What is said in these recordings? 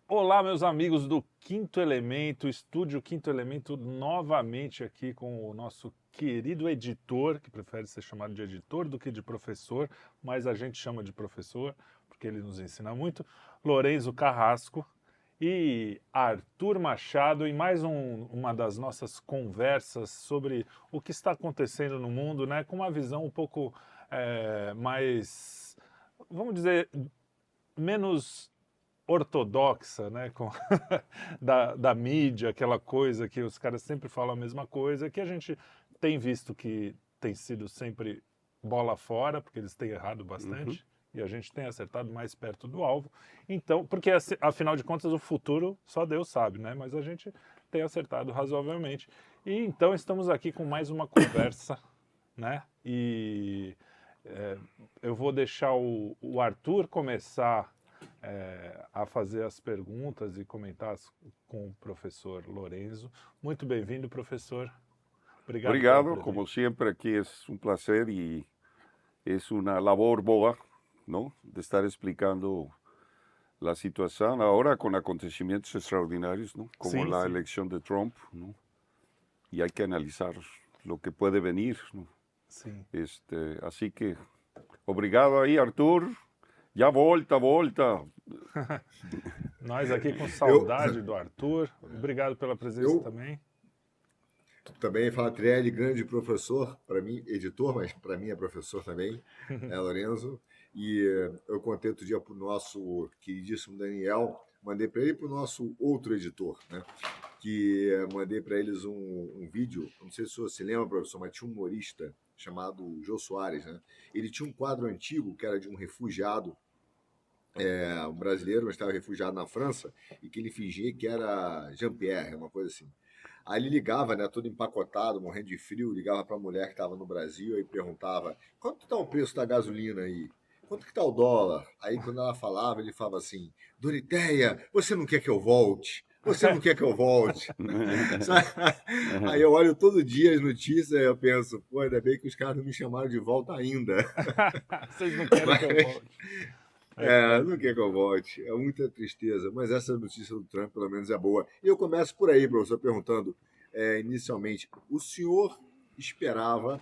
Olá, meus amigos do Quinto Elemento, Estúdio Quinto Elemento, novamente aqui com o nosso querido editor, que prefere ser chamado de editor do que de professor, mas a gente chama de professor, porque ele nos ensina muito, Lorenzo Carrasco e Arthur Machado, em mais uma das nossas conversas sobre o que está acontecendo no mundo, né, com uma visão um pouco mais, vamos dizer, menos ortodoxa, né, da mídia, aquela coisa que os caras sempre falam a mesma coisa, que a gente tem visto que tem sido sempre bola fora, porque eles têm errado Uhum. bastante, e a gente tem acertado mais perto do alvo. Então, porque afinal de contas o futuro só Deus sabe, né? Mas a gente tem acertado razoavelmente. E então estamos aqui com mais uma conversa, né? E é, eu vou deixar o Arthur começar a fazer as perguntas e comentar com o professor Lorenzo. Muito bem-vindo, professor. Obrigado pela Obrigado, presença. como siempre, aquí es un placer y es una labor boa, ¿no? De estar explicando la situación ahora con acontecimientos extraordinarios, ¿no? Como Sim, la sim. elección de Trump, ¿no? Y hay que analizar lo que puede venir, ¿no? Sim. Así que, obrigado aí, Arthur. Já volta, volta. Nós aqui com Eu, saudade do Arthur. Obrigado pela presença eu também. também, Falatrielli, grande professor, para mim, editor, mas para mim é professor também, Lorenzo. E eu contei outro dia para o nosso queridíssimo Daniel, mandei para ele e para o nosso outro editor, né? Que mandei para eles um vídeo, não sei se você se lembra, professor, mas tinha um humorista chamado Jô Soares, né? Ele tinha um quadro antigo que era de um refugiado um brasileiro, mas estava refugiado na França, e que ele fingia que era Jean-Pierre, uma coisa assim. Aí ele ligava, né, todo empacotado, morrendo de frio, ligava para a mulher que estava no Brasil e perguntava: quanto está o preço da gasolina aí? Quanto que está o dólar? Aí quando ela falava, ele falava assim: Doroteia, você não quer que eu volte? Você não quer que eu volte? Aí eu olho todo dia as notícias e eu penso, pô, ainda bem que os caras não me chamaram de volta ainda. Vocês não querem que eu Mas, volte. É foda. não quer que eu volte. É muita tristeza. Mas essa notícia do Trump, pelo menos, é boa. E eu começo por aí, professor, perguntando, inicialmente, o senhor esperava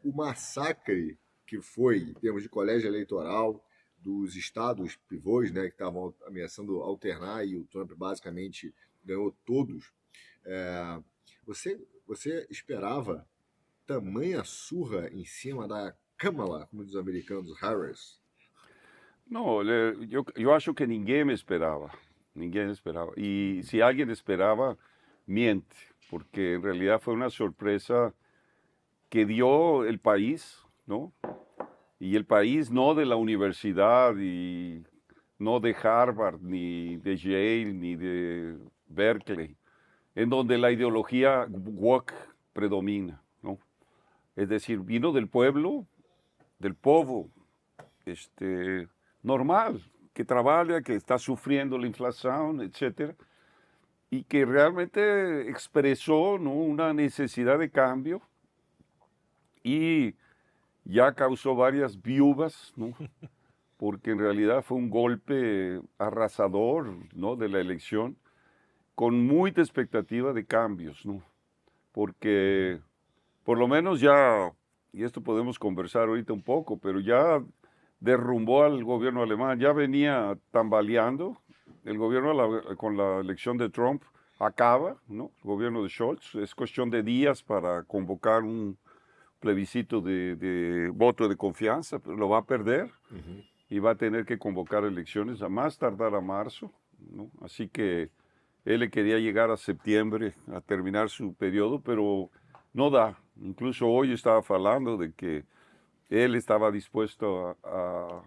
o massacre que foi, em termos de colégio eleitoral, dos estados pivôs, né, que estavam ameaçando alternar e o Trump basicamente ganhou todos. É, você esperava tamanha surra em cima da Kamala, como diz os americanos, Harris? No, yo acho que ninguém esperaba, ninguém esperaba. Y si alguien esperaba, miente, porque en realidad fue una sorpresa que dio el país, ¿no? Y el país no de la universidad y no de Harvard, ni de Yale, ni de Berkeley, en donde la ideología woke predomina, ¿no? Es decir, vino del pueblo, este, normal, que trabaja, que está sufriendo la inflación, etcétera, y que realmente expresó, ¿no?, una necesidad de cambio y ya causó varias viudas, ¿no? Porque en realidad fue un golpe arrasador, ¿no?, de la elección, con mucha expectativa de cambios, ¿no? Porque por lo menos ya, y esto podemos conversar ahorita un poco, pero ya derrumbó al gobierno alemán, ya venía tambaleando, el gobierno con la elección de Trump acaba, ¿no? El gobierno de Scholz, es cuestión de días para convocar un plebiscito de voto de confianza, pero lo va a perder Uhum. y va a tener que convocar elecciones a más tardar a marzo, ¿no? Así que él le quería llegar a septiembre a terminar su periodo, pero no da. Incluso hoy estaba hablando de que él estaba dispuesto a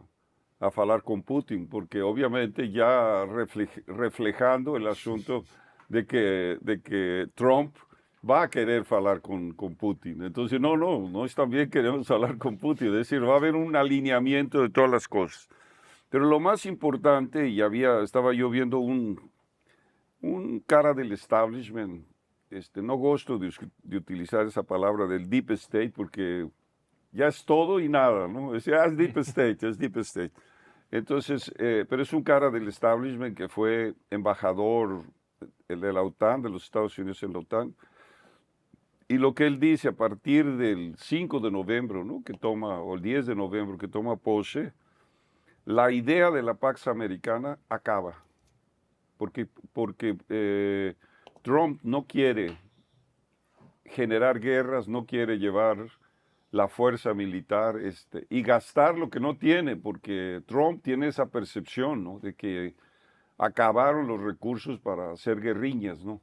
hablar con Putin, porque obviamente ya reflejando el asunto de que Trump va a querer hablar con Putin. Entonces, no es también queremos hablar con Putin, es decir, va a haber un alineamiento de todas las cosas. Pero lo más importante, y estaba yo viendo un cara del establishment, no gosto de utilizar esa palabra del deep state porque ya es todo y nada, ¿no? Es Deep State, es Deep State. Entonces, pero es un cara del establishment que fue embajador de la OTAN, de los Estados Unidos en la OTAN. Y lo que él dice a partir del 5 de noviembre, ¿no? Que toma, o el 10 de noviembre que toma pose, la idea de la Pax Americana acaba. Porque Trump no quiere generar guerras, no quiere llevar la fuerza militar y gastar lo que no tiene, porque Trump tiene esa percepción, ¿no? De que acabaron los recursos para hacer guerrillas, ¿no?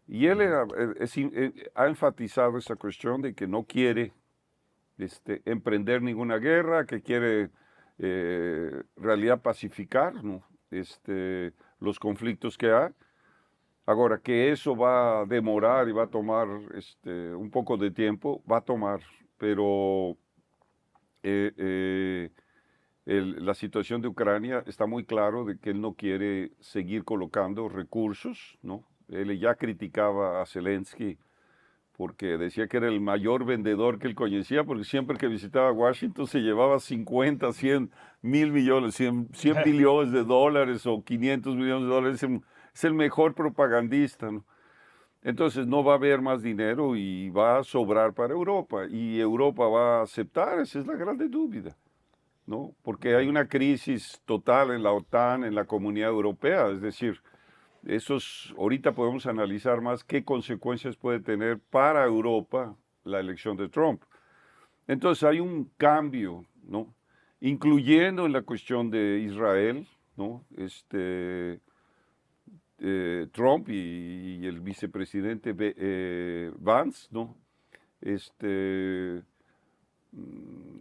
Y él ha enfatizado esa cuestión de que no quiere emprender ninguna guerra, que quiere en realidad pacificar, ¿no? Los conflictos que hay. Ahora, que eso va a demorar y va a tomar un poco de tiempo, va a tomar, pero la situación de Ucrania está muy claro de que él no quiere seguir colocando recursos, ¿no? Él ya criticaba a Zelensky porque decía que era el mayor vendedor que él conocía, porque siempre que visitaba Washington se llevaba 50, 100, 1.000 millones, 100 billones de dólares o 500 millones de dólares. Es el mejor propagandista, ¿no? Entonces no va a haber más dinero y va a sobrar para Europa. Y Europa va a aceptar, esa es la grande duda, ¿no? Porque hay una crisis total en la OTAN, en la Comunidad Europea, es decir, ahorita podemos analizar más qué consecuencias puede tener para Europa la elección de Trump. Entonces hay un cambio, ¿no? Incluyendo en la cuestión de Israel, ¿no? Trump y el vicepresidente Vance, ¿no?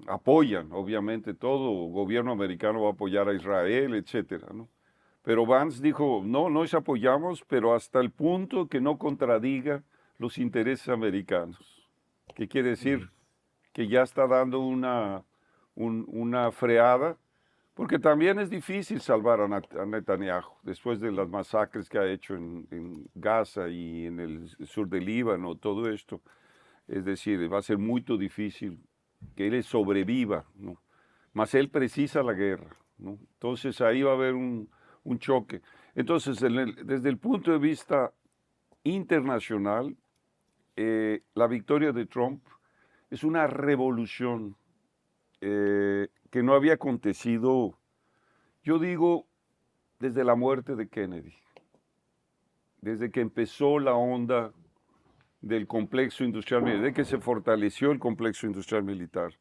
Apoyan, obviamente, todo gobierno americano va a apoyar a Israel, etcétera, ¿no? Pero Vance dijo, no, nos apoyamos, pero hasta el punto que no contradiga los intereses americanos. ¿Qué quiere decir? Que ya está dando una freada, porque también es difícil salvar a Netanyahu después de las masacres que ha hecho en Gaza y en el sur del Líbano, todo esto. Es decir, va a ser muy difícil que él sobreviva, ¿no? Mas él precisa la guerra, ¿no? Entonces ahí va a haber un choque. Entonces, desde el punto de vista internacional, la victoria de Trump es una revolución que no había acontecido, yo digo, desde la muerte de Kennedy, desde que empezó la onda del complejo industrial militar, de que se fortaleció el complejo industrial militar,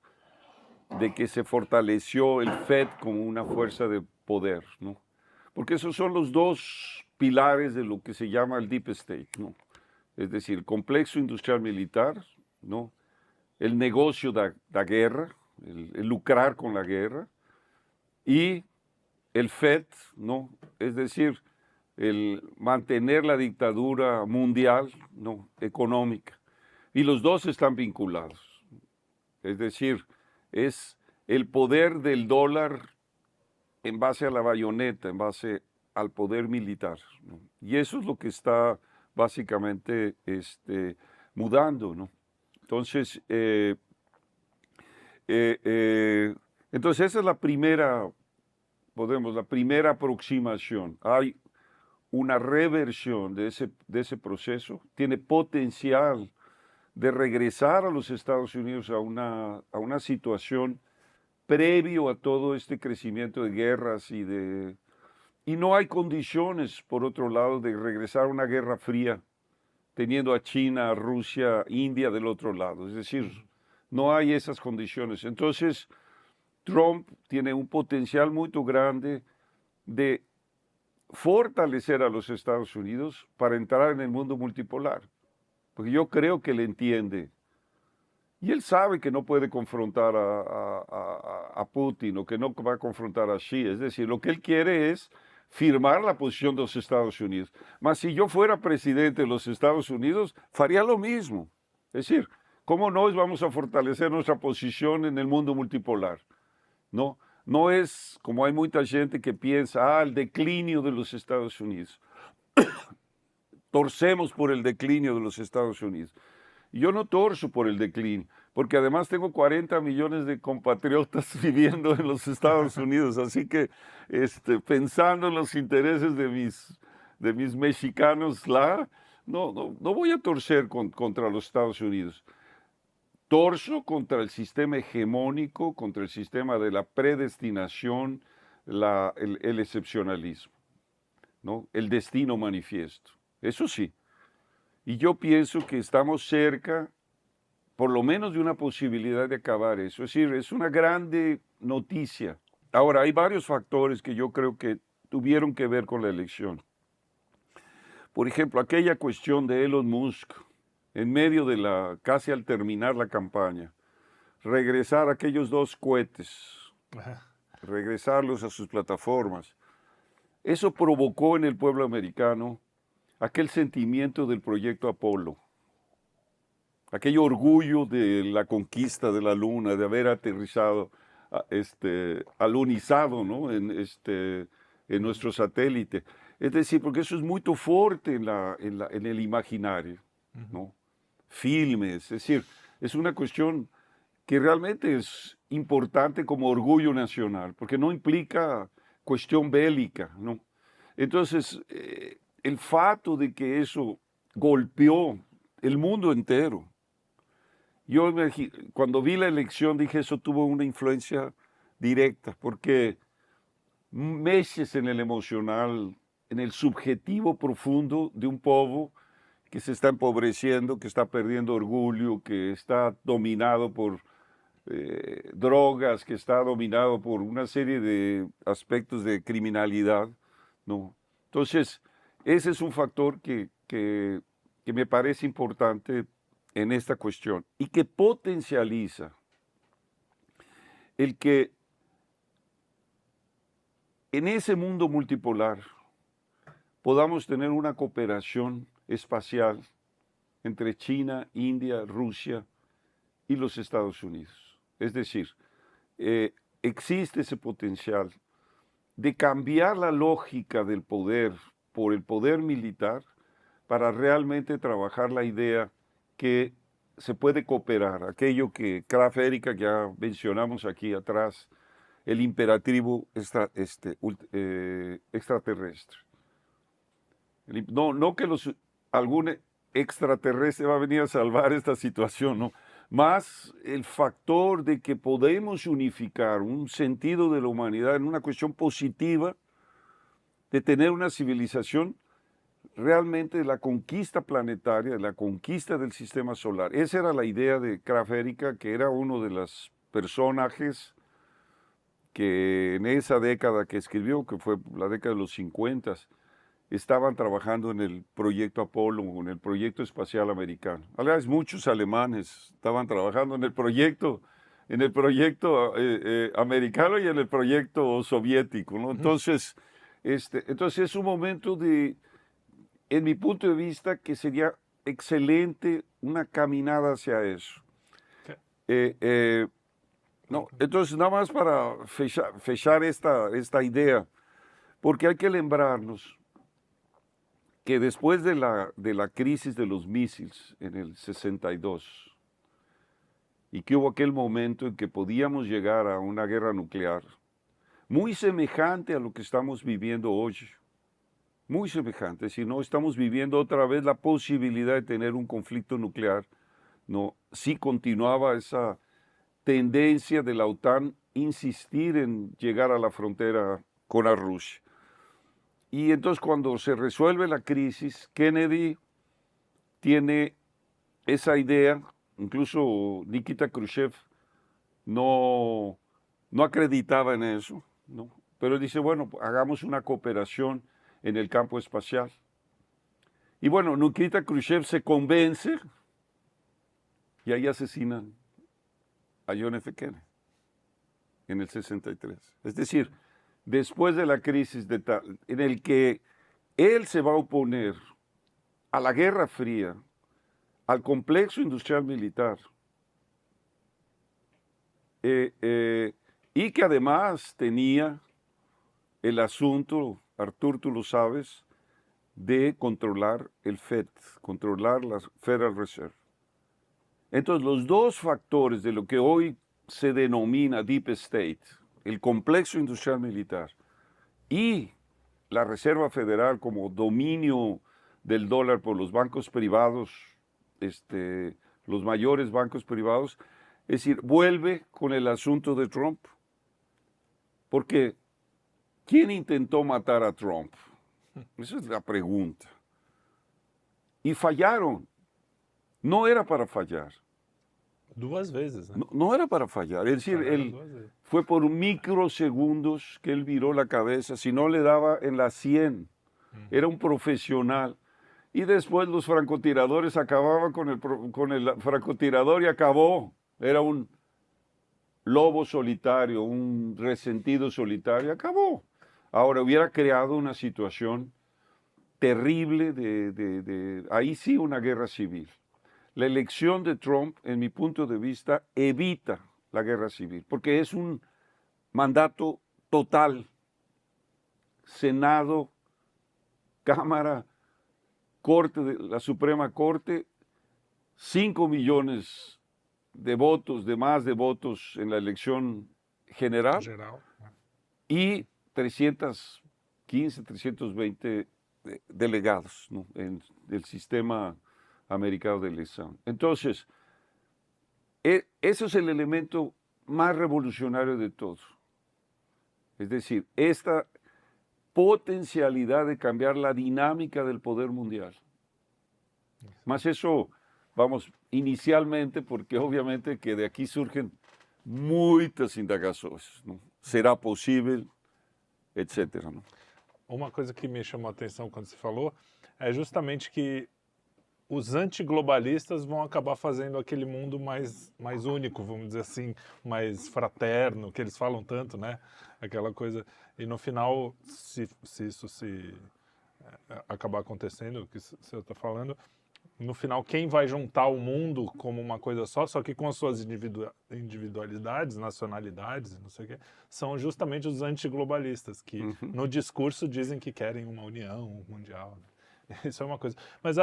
de que se fortaleció el FED como una fuerza de poder, ¿no? Porque esos son los dos pilares de lo que se llama el Deep State, ¿no? Es decir, el complejo industrial militar, ¿no? El negocio de la guerra, el lucrar con la guerra, y el FED, ¿no? Es decir, el mantener la dictadura mundial, ¿no? Económica. Y los dos están vinculados. Es decir, es el poder del dólar en base a la bayoneta, en base al poder militar, ¿no? Y eso es lo que está básicamente mudando, ¿no? Entonces, entonces esa es la primera, la primera aproximación. Hay una reversión de ese proceso, tiene potencial de regresar a los Estados Unidos a una situación previo a todo este crecimiento de guerras y no hay condiciones, por otro lado, de regresar a una guerra fría, teniendo a China, a Rusia, India del otro lado. Es decir, no hay esas condiciones. Entonces, Trump tiene un potencial muy grande de fortalecer a los Estados Unidos para entrar en el mundo multipolar, porque yo creo que él entiende. Y él sabe que no puede confrontar a Putin o que no va a confrontar a Xi. Es decir, lo que él quiere es firmar la posición de los Estados Unidos. Mas si yo fuera presidente de los Estados Unidos, faría lo mismo. Es decir, ¿cómo nos vamos a fortalecer nuestra posición en el mundo multipolar? No, no es como hay mucha gente que piensa, el declinio de los Estados Unidos. Torcemos por el declinio de los Estados Unidos. Yo no torzo por el declínio, porque además tengo 40 millones de compatriotas viviendo en los Estados Unidos, así que pensando en los intereses de mis mexicanos, no voy a torcer contra los Estados Unidos. Torzo contra el sistema hegemónico, contra el sistema de la predestinación, el excepcionalismo, ¿no? El destino manifiesto. Eso sí. Y yo pienso que estamos cerca, por lo menos, de una posibilidad de acabar eso. Es decir, es una grande noticia. Ahora, hay varios factores que yo creo que tuvieron que ver con la elección. Por ejemplo, aquella cuestión de Elon Musk, en medio de casi al terminar la campaña, regresar aquellos 2 cohetes, regresarlos a sus plataformas. Eso provocó en el pueblo americano aquel sentimiento del proyecto Apolo, aquel orgullo de la conquista de la Luna, de haber aterrizado, alunizado, ¿no? en nuestro satélite. Es decir, porque eso es muy fuerte en el imaginario, ¿no? Filmes, es decir, es una cuestión que realmente es importante como orgullo nacional, porque no implica cuestión bélica, ¿no? Entonces, el fato de que eso golpeó el mundo entero, yo cuando vi la elección dije eso tuvo una influencia directa, porque meses en el emocional, en el subjetivo profundo de un pueblo que se está empobreciendo, que está perdiendo orgullo, que está dominado por drogas, que está dominado por una serie de aspectos de criminalidad, ¿no? Entonces, ese es un factor que me parece importante en esta cuestión y que potencializa el que en ese mundo multipolar podamos tener una cooperación espacial entre China, India, Rusia y los Estados Unidos. Es decir, existe ese potencial de cambiar la lógica del poder por el poder militar para realmente trabajar la idea que se puede cooperar, aquello que Kraft Erika, que ya mencionamos aquí atrás, el imperativo extraterrestre. No que algún extraterrestre va a venir a salvar esta situación, no. Más el factor de que podemos unificar un sentido de la humanidad en una cuestión positiva de tener una civilización realmente de la conquista planetaria, de la conquista del sistema solar. Esa era la idea de Kraft Erika, que era uno de los personajes que en esa década que escribió, que fue la década de los 50, estaban trabajando en el proyecto Apolo, en el proyecto espacial americano. Aliás, muchos alemanes estaban trabajando en el proyecto americano y en el proyecto soviético, ¿no? Entonces es un momento en mi punto de vista, que sería excelente una caminada hacia eso. No, entonces, nada más para fechar esta idea, porque hay que lembrarnos que después de la crisis de los misiles en el 62, y que hubo aquel momento en que podíamos llegar a una guerra nuclear, muy semejante a lo que estamos viviendo hoy, muy semejante, si no estamos viviendo otra vez la posibilidad de tener un conflicto nuclear, ¿no? Si continuaba esa tendencia de la OTAN insistir en llegar a la frontera con la Rusia. Y entonces cuando se resuelve la crisis, Kennedy tiene esa idea, incluso Nikita Khrushchev no acreditaba en eso, ¿no? Pero dice, bueno, hagamos una cooperación en el campo espacial. Y bueno, Nikita Khrushchev se convence y ahí asesinan a John F. Kennedy en el 63. Es decir, después de la crisis en el que él se va a oponer a la Guerra Fría, al complejo industrial militar, y que además tenía el asunto, Artur, tú lo sabes, de controlar el FED, controlar la Federal Reserve. Entonces, los dos factores de lo que hoy se denomina Deep State, el complejo industrial militar y la Reserva Federal como dominio del dólar por los bancos privados, los mayores bancos privados, es decir, vuelve con el asunto de Trump. Porque, ¿quién intentó matar a Trump? Esa es la pregunta. Y fallaron. No era para fallar. 2 vezes, né? No era para fallar. Es decir, Fallaram él 2 vezes. fue por microsegundos que él viró la cabeza. Si no le daba en la 100, era un profesional. Y después los francotiradores acababan con el francotirador y acabó. Era un lobo solitario, un resentido solitario, acabó. Ahora hubiera creado una situación terrible ahí sí una guerra civil. La elección de Trump, en mi punto de vista, evita la guerra civil, porque es un mandato total. Senado, Cámara, Corte, la Suprema Corte, 5 millones de votos, de más de votos en la elección general Geral. y 315, 320 delegados, ¿no?, en el sistema americano de elección. Entonces, ese es el elemento más revolucionario de todo. Es decir, esta potencialidad de cambiar la dinámica del poder mundial. Más eso, vamos, inicialmente, porque obviamente que de aquí surgen muitas indagações, não? Será possível, etc. Não? Uma coisa que me chamou a atenção quando você falou é justamente que os antiglobalistas vão acabar fazendo aquele mundo mais único, vamos dizer assim, mais fraterno, que eles falam tanto, né? Aquela coisa. E no final, se isso acabar acontecendo, o que você está falando, no final, quem vai juntar o mundo como uma coisa só que com as suas individualidades, nacionalidades, não sei o quê, são justamente os antiglobalistas, que no discurso dizem que querem uma união mundial, né? Isso é uma coisa. Mas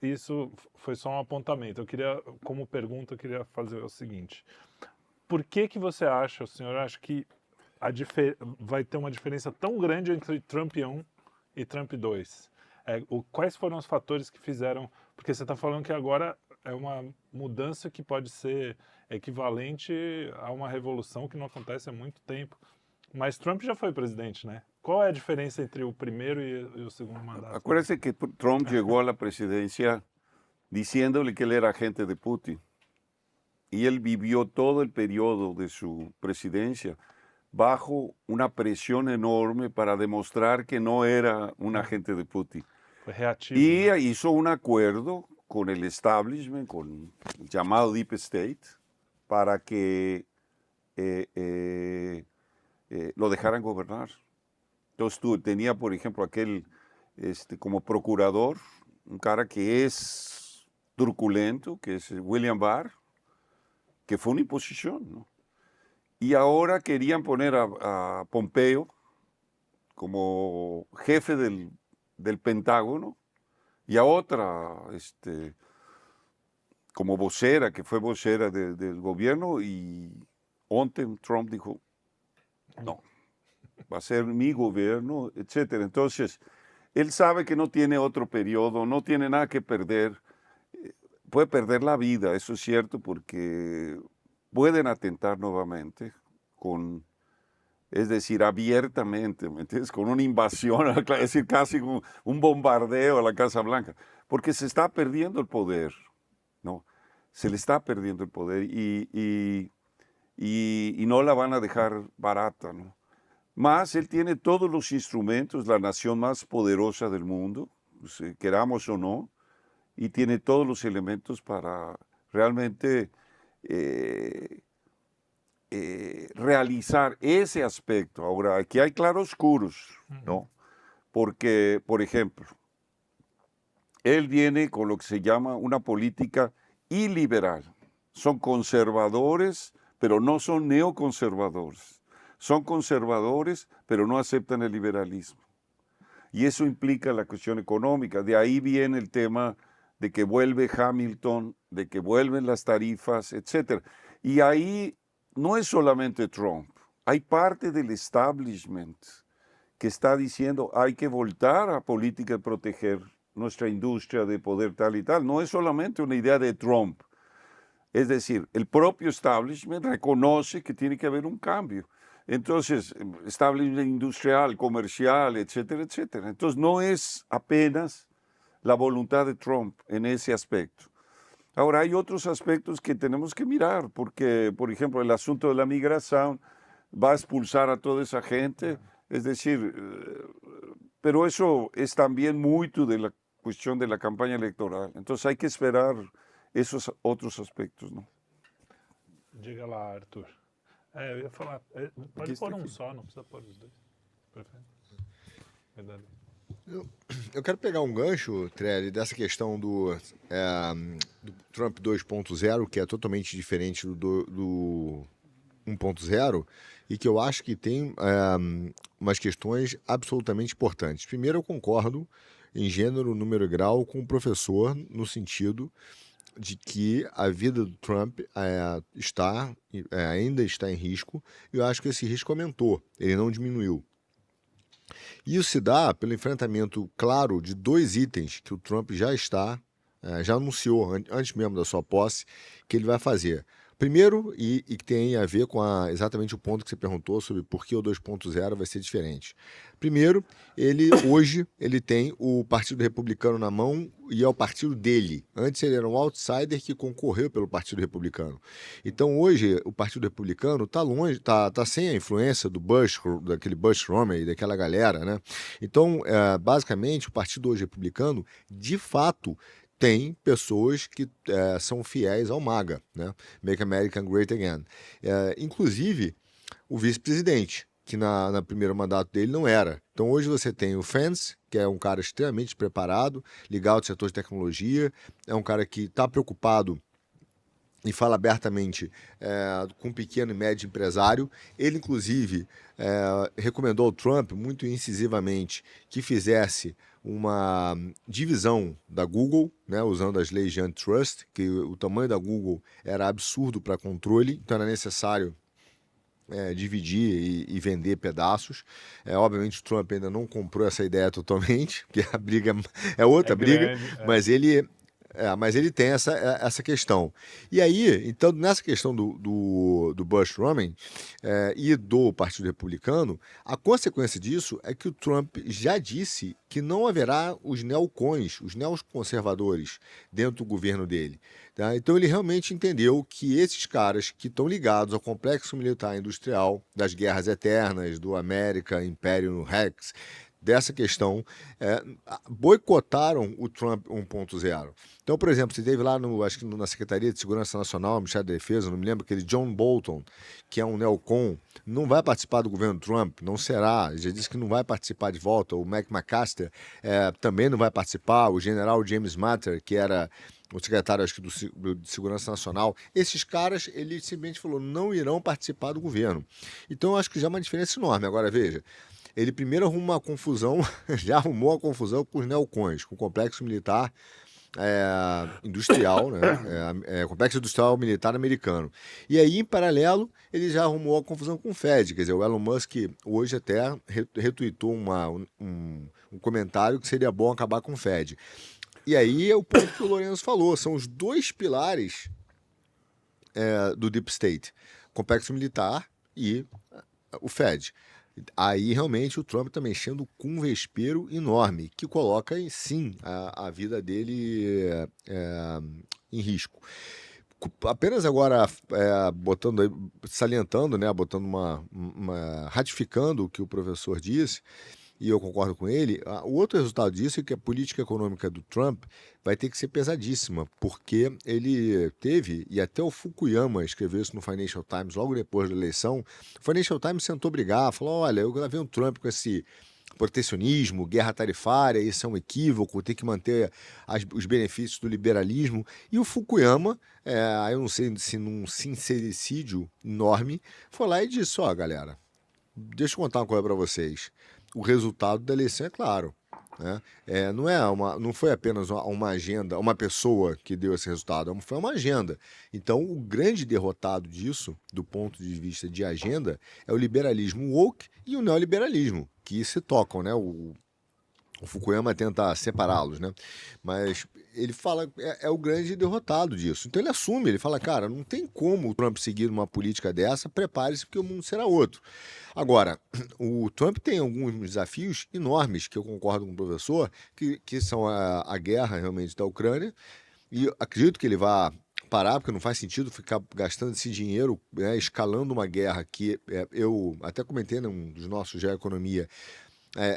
isso foi só um apontamento. Eu queria, como pergunta, eu queria fazer o seguinte. Por que você acha, o senhor acha que vai ter uma diferença tão grande entre Trump 1 e Trump 2? Quais foram os fatores que fizeram... Porque você está falando que agora é uma mudança que pode ser equivalente a uma revolução que não acontece há muito tempo. Mas Trump já foi presidente, né? Qual é a diferença entre o primeiro e o segundo mandato? Acuérdense que Trump llegó a la presidencia diciéndole que él era agente de Putin. Y él vivió todo el periodo de su presidencia bajo una presión enorme para demostrar que no era un agente de Putin. Foi reativo. Y né? hizo un acuerdo con el establishment, con el llamado Deep State, para que lo dejaran gobernar. Entonces tenía, por ejemplo, aquel como procurador, un cara que es truculento, que es William Barr, que fue una imposición, ¿no? Y ahora querían poner a Pompeo como jefe del Pentágono y a otra como vocera, que fue vocera del gobierno, y Trump dijo, no, va a ser mi gobierno, etc. Entonces, él sabe que no tiene otro periodo, no tiene nada que perder, puede perder la vida, eso es cierto, porque pueden atentar nuevamente es decir, abiertamente, ¿me entiendes? Con una invasión, es decir, casi un bombardeo a la Casa Blanca, porque se está perdiendo el poder, ¿no? Se le está perdiendo el poder y no la van a dejar barata, ¿no? Más, él tiene todos los instrumentos, la nación más poderosa del mundo, pues, queramos o no, y tiene todos los elementos para realmente realizar ese aspecto. Ahora, aquí hay claroscuros, ¿no? Porque, por ejemplo, él viene con lo que se llama una política iliberal. Son conservadores, pero no son neoconservadores. Son conservadores, pero no aceptan el liberalismo. Y eso implica la cuestión económica. De ahí viene el tema de que vuelve Hamilton, de que vuelven las tarifas, etc. Y ahí no es solamente Trump, hay parte del establishment que está diciendo hay que voltar a política de proteger nuestra industria de poder tal y tal. No es solamente una idea de Trump. Es decir, el propio establishment reconoce que tiene que haber un cambio. Entonces, establishment industrial, comercial, etcétera, etcétera. Entonces, no es apenas la voluntad de Trump en ese aspecto. Ahora, hay otros aspectos que tenemos que mirar, porque, por ejemplo, el asunto de la migración va a expulsar a toda esa gente. Es decir, pero eso es también mucho de la cuestión de la campaña electoral. Entonces, hay que esperar esos outros aspectos, não? Diga lá, Arthur. Eu ia falar, pode pôr um só, não precisa pôr os dois. Perfeito. Verdade. Eu quero pegar um gancho, Trelli, dessa questão do Trump 2.0, que é totalmente diferente do 1.0, e que eu acho que tem umas questões absolutamente importantes. Primeiro, eu concordo em gênero, número e grau com o professor, no sentido de que a vida do Trump ainda está em risco, e eu acho que esse risco aumentou, ele não diminuiu. Isso se dá pelo enfrentamento claro de dois itens que o Trump já anunciou, antes mesmo da sua posse, que ele vai fazer. Primeiro, e que tem a ver com exatamente o ponto que você perguntou sobre por que o 2.0 vai ser diferente. Primeiro, hoje ele tem o Partido Republicano na mão e é o partido dele. Antes ele era um outsider que concorreu pelo Partido Republicano. Então hoje o Partido Republicano está longe, tá sem a influência do Bush, daquele Bush Romney, daquela galera, né? Então, basicamente, o Partido hoje Republicano, de fato, tem pessoas que são fiéis ao MAGA, né? Make America Great Again. Inclusive, o vice-presidente, que no primeiro mandato dele não era. Então, hoje você tem o Pence, que é um cara extremamente preparado, ligado ao setor de tecnologia, é um cara que está preocupado e fala abertamente com pequeno e médio empresário. Ele, inclusive, recomendou ao Trump, muito incisivamente, que fizesse uma divisão da Google, né, usando as leis de antitrust, que o tamanho da Google era absurdo para controle, então era necessário dividir e vender pedaços. Obviamente o Trump ainda não comprou essa ideia totalmente, porque a briga é outra briga, mas ele tem essa questão. E aí, então, nessa questão do Bush Romney e do Partido Republicano, a consequência disso é que o Trump já disse que não haverá os neocons, os neoconservadores, dentro do governo dele. Tá? Então ele realmente entendeu que esses caras que estão ligados ao complexo militar industrial, das guerras eternas, do América, Império Rex, dessa questão, boicotaram o Trump 1.0. Então, por exemplo, você teve lá, acho que na Secretaria de Segurança Nacional, Ministério da Defesa, não me lembro, aquele John Bolton, que é um neocon, não vai participar do governo Trump, não será, já disse que não vai participar de volta. O Mac McAllister também não vai participar, o general James Matter, que era o secretário, acho que, de Segurança Nacional, esses caras, ele simplesmente falou, não irão participar do governo. Então, eu acho que já é uma diferença enorme. Agora, veja, ele primeiro arruma uma confusão, já arrumou a confusão com os neocons, com o complexo militar industrial, né? Complexo industrial militar americano. E aí, em paralelo, ele já arrumou a confusão com o Fed, quer dizer, o Elon Musk hoje até retuitou um comentário que seria bom acabar com o Fed. E aí é o ponto que o Lourenço falou, são os dois pilares do Deep State, complexo militar e o Fed. Aí realmente o Trump está mexendo com um vespeiro enorme, que coloca, sim, a vida dele em risco. Apenas agora salientando, né, botando ratificando o que o professor disse, e eu concordo com ele, o outro resultado disso é que a política econômica do Trump vai ter que ser pesadíssima, porque ele teve, e até o Fukuyama escreveu isso no Financial Times logo depois da eleição, o Financial Times tentou brigar, falou, olha, eu lá vi o Trump com esse protecionismo, guerra tarifária, isso é um equívoco, tem que manter os benefícios do liberalismo, e o Fukuyama, eu não sei se num sincericídio enorme, foi lá e disse, galera, deixa eu contar uma coisa para vocês, o resultado da eleição é claro. né? Não foi apenas uma agenda, uma pessoa que deu esse resultado, foi uma agenda. Então, o grande derrotado disso, do ponto de vista de agenda, é o liberalismo woke e o neoliberalismo, que se tocam, né? O Fukuyama tenta separá-los, né? Mas ele fala, é o grande derrotado disso. Então ele assume, ele fala, cara, não tem como o Trump seguir uma política dessa, prepare-se porque o mundo será outro. Agora, o Trump tem alguns desafios enormes, que eu concordo com o professor, que são a guerra realmente da Ucrânia, e eu acredito que ele vá parar, porque não faz sentido ficar gastando esse dinheiro, né, escalando uma guerra que eu até comentei num dos nossos Já Economia.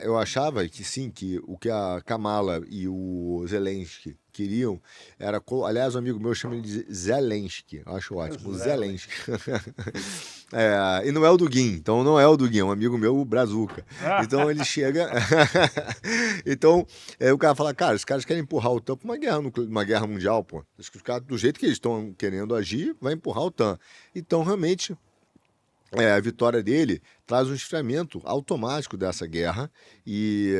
Eu achava que sim, que o que a Kamala e o Zelensky queriam era. Aliás, um amigo meu chama ele de Zelensky, eu acho ótimo, Zelensky. E não é o Dugin, então não é o Dugin, é um amigo meu, o Brazuca. Então ele chega. Então o cara fala, cara, os caras querem empurrar o OTAN para uma guerra mundial, pô. Acho que os caras, do jeito que eles estão querendo agir, vai empurrar o OTAN. Então, realmente. A vitória dele traz um esfriamento automático dessa guerra e,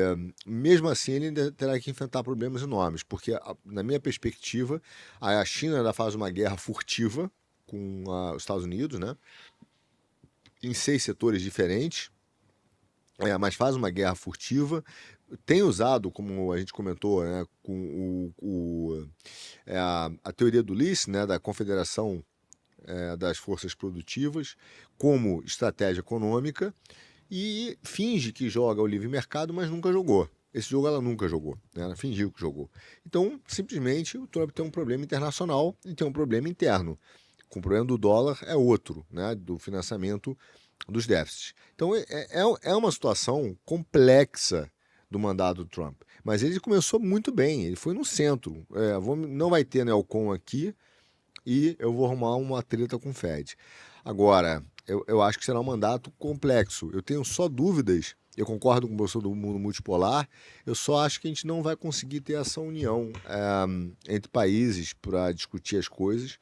mesmo assim, ele ainda terá que enfrentar problemas enormes, porque, na minha perspectiva, a China ainda faz uma guerra furtiva com os Estados Unidos, né? Em 6 setores diferentes, mas faz uma guerra furtiva, tem usado, como a gente comentou, né, com a teoria do Ulisses, né, da Confederação das Forças Produtivas, como estratégia econômica, e finge que joga o livre mercado, mas nunca jogou. Esse jogo ela nunca jogou, né? Ela fingiu que jogou. Então, simplesmente, o Trump tem um problema internacional e tem um problema interno. Com o problema do dólar é outro, né? Do financiamento dos déficits. Então, é uma situação complexa do mandato do Trump. Mas ele começou muito bem, ele foi no centro. Não vai ter neocon aqui, e eu vou arrumar uma treta com o Fed. Agora, eu acho que será um mandato complexo. Eu tenho só dúvidas, eu concordo com o professor do mundo multipolar, eu só acho que a gente não vai conseguir ter essa união entre países para discutir as coisas.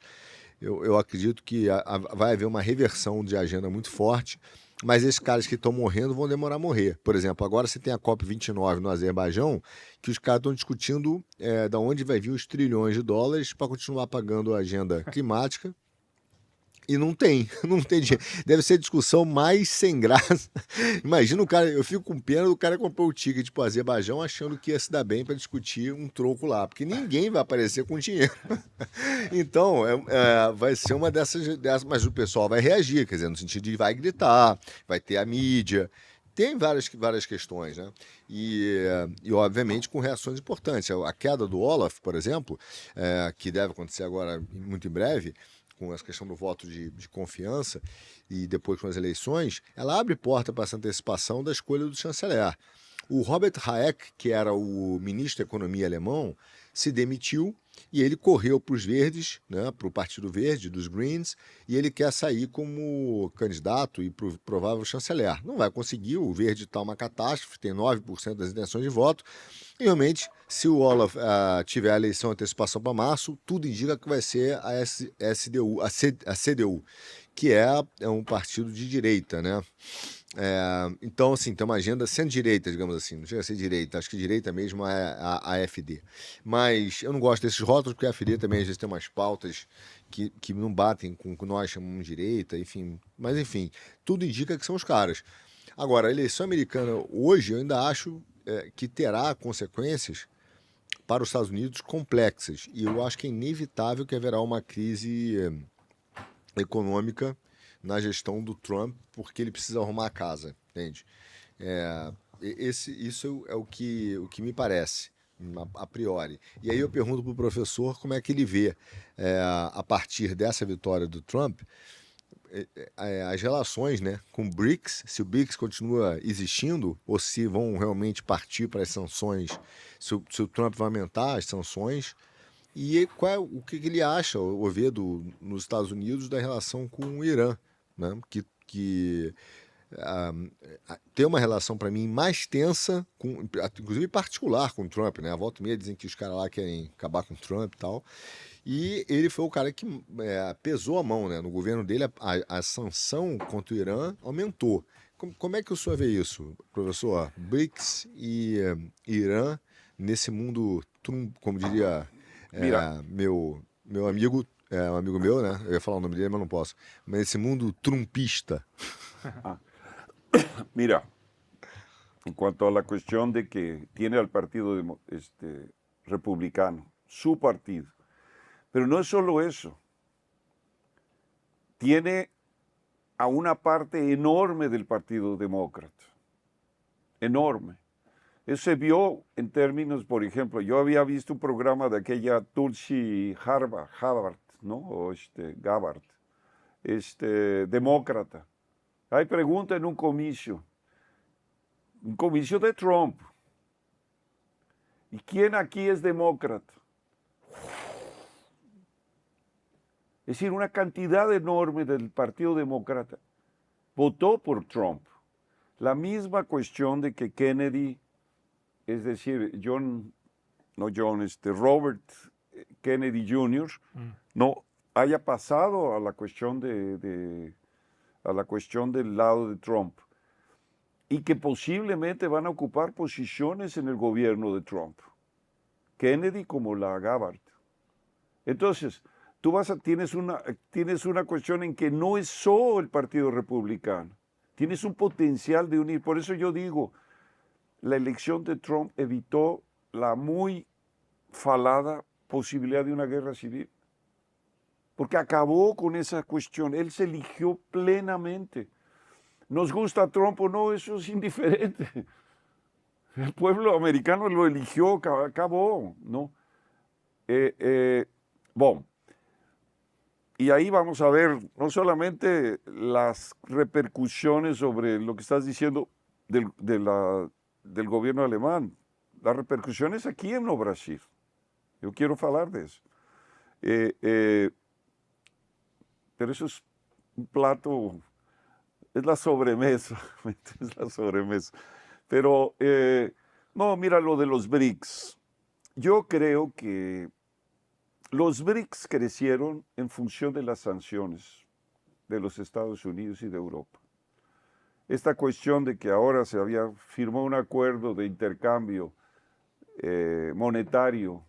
Eu acredito que vai haver uma reversão de agenda muito forte, mas esses caras que estão morrendo vão demorar a morrer. Por exemplo, agora você tem a COP29 no Azerbaijão, que os caras estão discutindo da onde vai vir os trilhões de dólares para continuar pagando a agenda climática. E não tem dinheiro. Deve ser a discussão mais sem graça. Imagina o cara, eu fico com pena do cara comprou o ticket pro Azerbaijão achando que ia se dar bem para discutir um troco lá, porque ninguém vai aparecer com dinheiro. Então, vai ser uma dessas, mas o pessoal vai reagir, quer dizer, no sentido de vai gritar, vai ter a mídia. Tem várias questões, né? E, obviamente, com reações importantes. A queda do Olaf, por exemplo, que deve acontecer agora muito em breve, com essa questão do voto de confiança e depois com as eleições, ela abre porta para essa antecipação da escolha do chanceler. O Robert Habeck, que era o ministro da Economia alemão, se demitiu e ele correu para os verdes, né, para o Partido Verde, dos Greens, e ele quer sair como candidato e provável chanceler. Não vai conseguir, o verde está uma catástrofe, tem 9% das intenções de voto, e realmente, se o Olaf tiver a eleição antecipação para março, tudo indica que vai ser a CDU, que é um partido de direita, né? Então, assim, tem uma agenda centro-direita, digamos assim, não chega a ser direita, acho que direita mesmo é a AfD. Mas eu não gosto desses rótulos, porque a AfD também às vezes tem umas pautas que não batem com o que nós chamamos de direita, enfim. Mas, enfim, tudo indica que são os caras. Agora, a eleição americana hoje eu ainda acho que terá consequências para os Estados Unidos complexas. E eu acho que é inevitável que haverá uma crise econômica na gestão do Trump, porque ele precisa arrumar a casa, entende? Isso é o que me parece, a priori. E aí eu pergunto para o professor como é que ele vê, a partir dessa vitória do Trump, as relações, né, com o BRICS, se o BRICS continua existindo ou se vão realmente partir para as sanções, se o Trump vai aumentar as sanções, e o que ele acha, ou vê nos Estados Unidos, da relação com o Irã, né, que tem uma relação, para mim, mais tensa, inclusive particular com o Trump, né? A volta e meia dizem que os caras lá querem acabar com o Trump e tal. E ele foi o cara que pesou a mão, né? No governo dele, a sanção contra o Irã aumentou. Como é que o senhor vê isso, professor? BRICS e Irã nesse mundo, como diria Mira, meu amigo, um amigo meu, né? Eu ia falar o nome dele, mas não posso. Mas esse mundo trumpista. mira, en cuanto a la cuestión de que tiene al partido republicano, su partido, pero no es solo eso, tiene a una parte enorme del Partido Demócrata, enorme. Eso se vio en términos, por ejemplo, yo había visto un programa de aquella Tulsi Gabbard, ¿no? O Gabbard, demócrata. Hay pregunta en un comicio de Trump. ¿Y quién aquí es demócrata? Es decir, una cantidad enorme del Partido Demócrata votó por Trump. La misma cuestión de que Kennedy, es decir, Robert Kennedy Jr., no haya pasado a la cuestión a la cuestión del lado de Trump y que posiblemente van a ocupar posiciones en el gobierno de Trump. Kennedy como la Gabbard. Entonces, tienes una cuestión en que no es solo el Partido Republicano, tienes un potencial de unir. Por eso yo digo, la elección de Trump evitó la muy falada posibilidad de una guerra civil, porque acabó con esa cuestión. Él se eligió plenamente. Nos gusta Trump o no, eso es indiferente. El pueblo americano lo eligió, acabó, ¿no? Bueno, y ahí vamos a ver no solamente las repercusiones sobre lo que estás diciendo del gobierno alemán, las repercusiones aquí en el Brasil. Yo quiero hablar de eso. Pero eso es un plato, es la sobremesa, es la sobremesa. Pero, no, mira lo de los BRICS. Yo creo que los BRICS crecieron en función de las sanciones de los Estados Unidos y de Europa. Esta cuestión de que ahora se había firmado un acuerdo de intercambio monetario,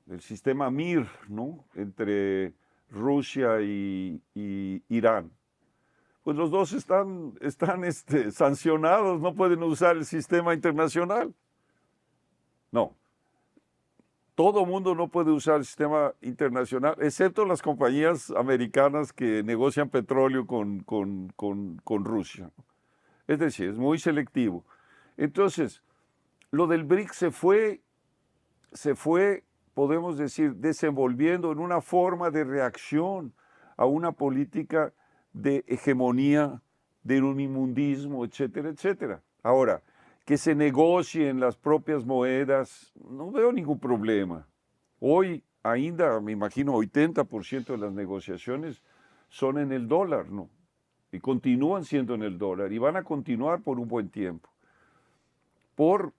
el sistema MIR, ¿no? Entre Rusia y Irán. Pues los dos están sancionados, no pueden usar el sistema internacional. No. Todo mundo no puede usar el sistema internacional, excepto las compañías americanas que negocian petróleo con Rusia. Es decir, es muy selectivo. Entonces, lo del BRICS se fue, podemos decir, desenvolviendo en una forma de reacción a una política de hegemonía, de unimundismo, etcétera, etcétera. Ahora, que se negocien las propias moedas, no veo ningún problema. Hoy, ainda, me imagino, 80% de las negociaciones son en el dólar, ¿no? Y continúan siendo en el dólar, y van a continuar por un buen tiempo. Por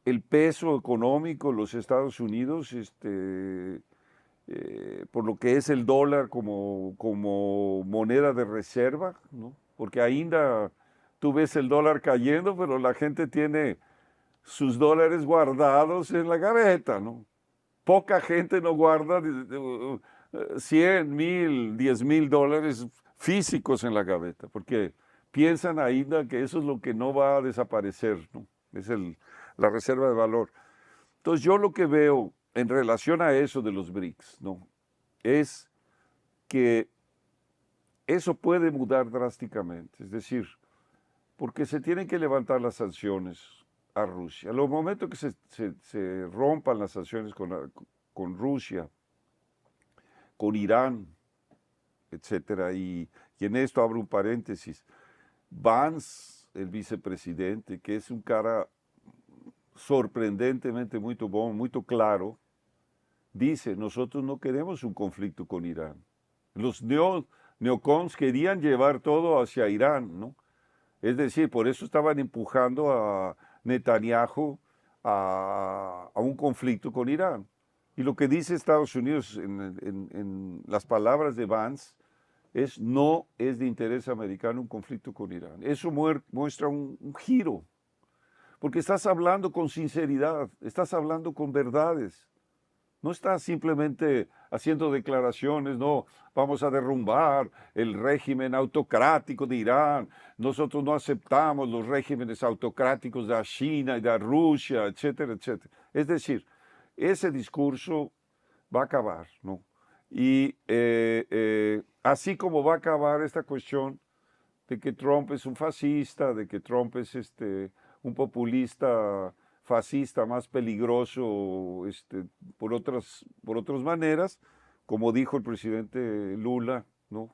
el peso económico, los Estados Unidos, por lo que es el dólar como moneda de reserva, ¿no? Porque ainda tú ves el dólar cayendo, pero la gente tiene sus dólares guardados en la gaveta, ¿no? Poca gente no guarda 100, 1000, 10,000 dólares físicos en la gaveta, porque piensan ainda que eso es lo que no va a desaparecer, ¿no? Es la reserva de valor. Entonces yo lo que veo en relación a eso de los BRICS, ¿no? Es que eso puede mudar drásticamente, es decir, porque se tienen que levantar las sanciones a Rusia. A los momentos que se rompan las sanciones con Rusia, con Irán, etcétera, y en esto abro un paréntesis, Vance, el vicepresidente, que es un cara sorprendentemente muy bom, muy claro, dice, nosotros no queremos un conflicto con Irán. Los neocons querían llevar todo hacia Irán, ¿no? Es decir, por eso estaban empujando a Netanyahu a un conflicto con Irán. Y lo que dice Estados Unidos en las palabras de Vance no es de interés americano un conflicto con Irán. Eso muestra un giro, porque estás hablando con sinceridad, estás hablando con verdades. No estás simplemente haciendo declaraciones, no, vamos a derrumbar el régimen autocrático de Irán, nosotros no aceptamos los regímenes autocráticos de China y de Rusia, etcétera, etcétera. Es decir, ese discurso va a acabar, ¿no? Y así como va a acabar esta cuestión de que Trump es un fascista, de que Trump es un populista fascista más peligroso por otras maneras, como dijo el presidente Lula, ¿no?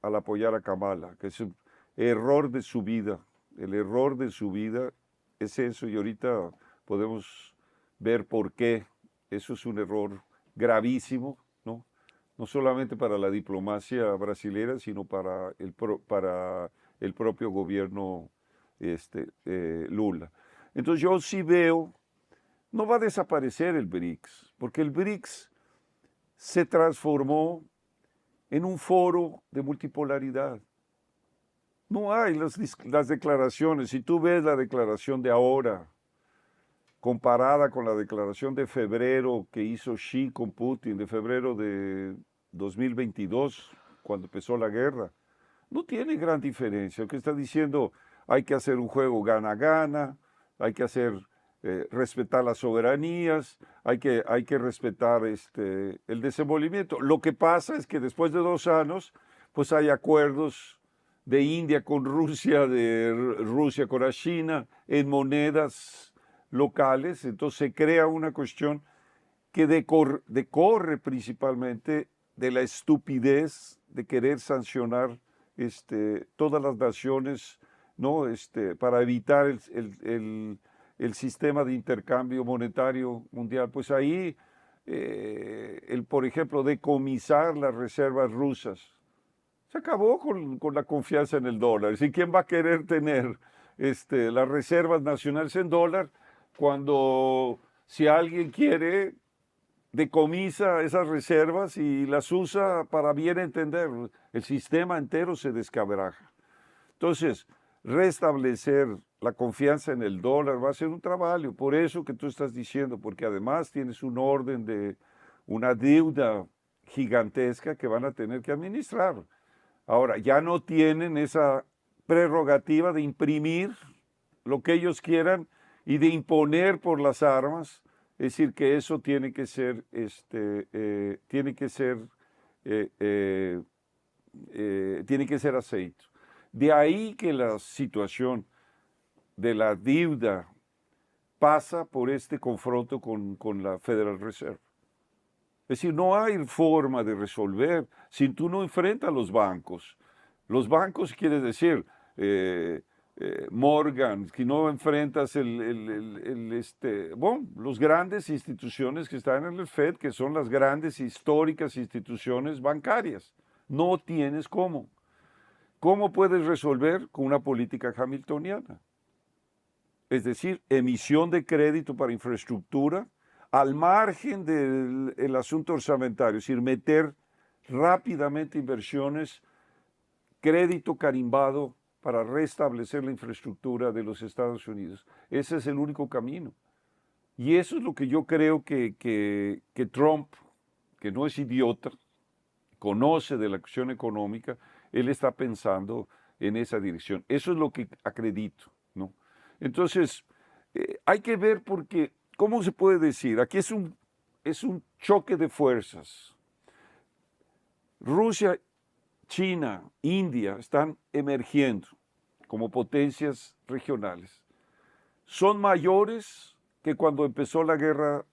Al apoyar a Kamala, que es un error de su vida. El error de su vida es eso, y ahorita podemos ver por qué. Eso es un error gravísimo, ¿no? No solamente para la diplomacia brasileña, sino para el propio gobierno Lula. Entonces yo sí veo, no va a desaparecer el BRICS, porque el BRICS se transformó en un foro de multipolaridad. No hay las declaraciones. Si tú ves la declaración de ahora, comparada con la declaración de febrero que hizo Xi con Putin, de febrero de 2022, cuando empezó la guerra, no tiene gran diferencia. Lo que está diciendo, hay que hacer un juego gana-gana, hay que respetar las soberanías, hay que respetar el desenvolvimiento. Lo que pasa es que después de 2 años, pues hay acuerdos de India con Rusia, de Rusia con la China, en monedas locales. Entonces se crea una cuestión que decorre principalmente de la estupidez de querer sancionar todas las naciones, ¿no? Para evitar el sistema de intercambio monetario mundial. Pues ahí, por ejemplo, decomisar las reservas rusas. Se acabó con la confianza en el dólar. ¿Y quién va a querer tener las reservas nacionales en dólar cuando, si alguien quiere, decomisa esas reservas y las usa para bien entender? El sistema entero se descabraja. Entonces, restablecer la confianza en el dólar va a ser un trabajo. Por eso que tú estás diciendo, porque además tienes un orden de una deuda gigantesca que van a tener que administrar. Ahora, ya no tienen esa prerrogativa de imprimir lo que ellos quieran y de imponer por las armas. Es decir, que eso tiene que ser, tiene que ser aceite. De ahí que la situación de la deuda pasa por este confronto con la Federal Reserve. Es decir, no hay forma de resolver si tú no enfrentas a los bancos. Los bancos quiere decir Morgan, si no enfrentas los grandes instituciones que están en el FED, que son las grandes históricas instituciones bancarias. No tienes cómo. ¿Cómo puedes resolver? Con una política hamiltoniana. Es decir, emisión de crédito para infraestructura al margen del asunto orçamentario, es decir, meter rápidamente inversiones, crédito carimbado para restablecer la infraestructura de los Estados Unidos. Ese es el único camino. Y eso es lo que yo creo que Trump, que no es idiota, conoce de la cuestión económica, él está pensando en esa dirección. Eso es lo que acredito, ¿no? Entonces, hay que ver porque, ¿cómo se puede decir? Aquí es un choque de fuerzas. Rusia, China, India están emergiendo como potencias regionales. Son mayores que cuando empezó la guerra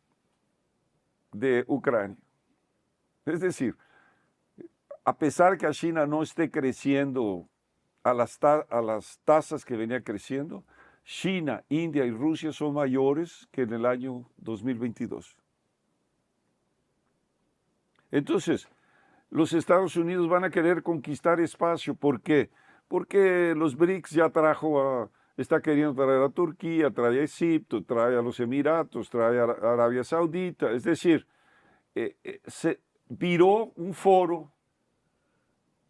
de Ucrania. Es decir, a pesar que a China no esté creciendo a las tasas que venía creciendo, China, India y Rusia son mayores que en el año 2022. Entonces, los Estados Unidos van a querer conquistar espacio. ¿Por qué? Porque los BRICS ya está queriendo traer a Turquía, trae a Egipto, trae a los Emiratos, trae a Arabia Saudita. Es decir, se viró un foro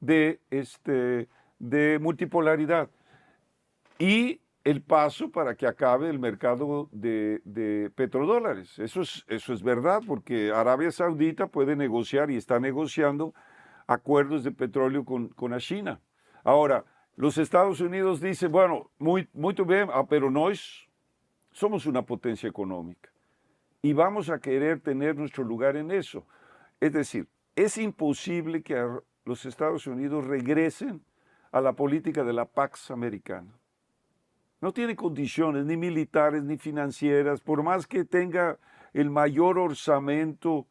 de multipolaridad. Y el paso para que acabe el mercado de petrodólares. Eso es verdad, porque Arabia Saudita puede negociar y está negociando acuerdos de petróleo con la China. Ahora, los Estados Unidos dicen, bueno, muy bien, pero nós somos una potencia económica y vamos a querer tener nuestro lugar en eso. Es decir, es imposible que los Estados Unidos regresen a la política de la Pax Americana. No tiene condiciones ni militares ni financieras, por más que tenga el mayor orzamento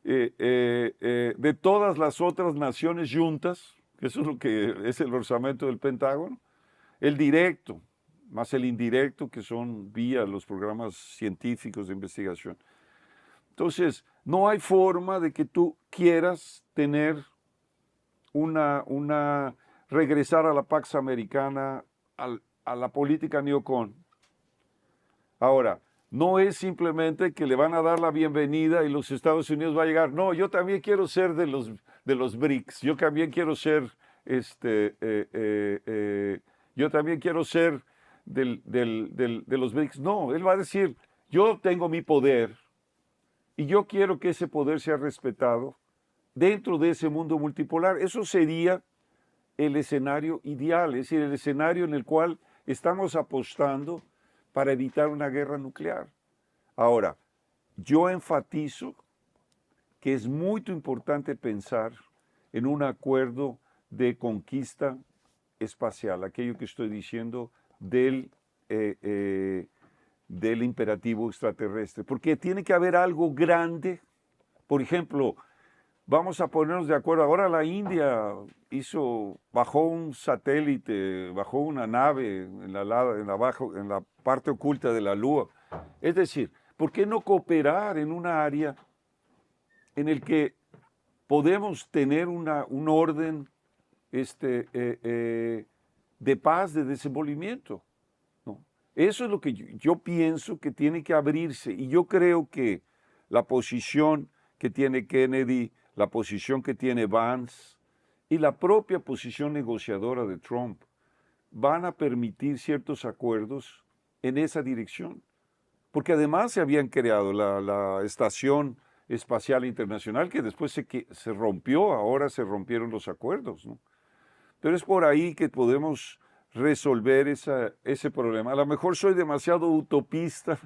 de todas las otras naciones juntas, que eso es lo que es el orzamento del Pentágono, el directo, más el indirecto, que son vía los programas científicos de investigación. Entonces, no hay forma de que tú quieras tener regresar a la Pax Americana, a la política neocon. Ahora, no es simplemente que le van a dar la bienvenida y los Estados Unidos va a llegar. No, yo también quiero ser de los BRICS. Yo también quiero ser, yo también quiero ser de los BRICS. No, él va a decir, yo tengo mi poder y yo quiero que ese poder sea respetado dentro de ese mundo multipolar. Eso sería el escenario ideal, es decir, el escenario en el cual estamos apostando para evitar una guerra nuclear. Ahora, yo enfatizo que es muy importante pensar en un acuerdo de conquista espacial, aquello que estoy diciendo del imperativo extraterrestre, porque tiene que haber algo grande. Por ejemplo, vamos a ponernos de acuerdo. Ahora la India bajó un satélite, bajó una nave en la parte oculta de la Luna. Es decir, ¿por qué no cooperar en una área en el que podemos tener un orden de paz, de desenvolvimiento? ¿No? Eso es lo que yo pienso que tiene que abrirse. Y yo creo que la posición que tiene Kennedy, la posición que tiene Vance y la propia posición negociadora de Trump van a permitir ciertos acuerdos en esa dirección. Porque además se habían creado la Estación Espacial Internacional, que después se rompió, ahora se rompieron los acuerdos, ¿no? Pero es por ahí que podemos resolver ese problema. A lo mejor soy demasiado utopista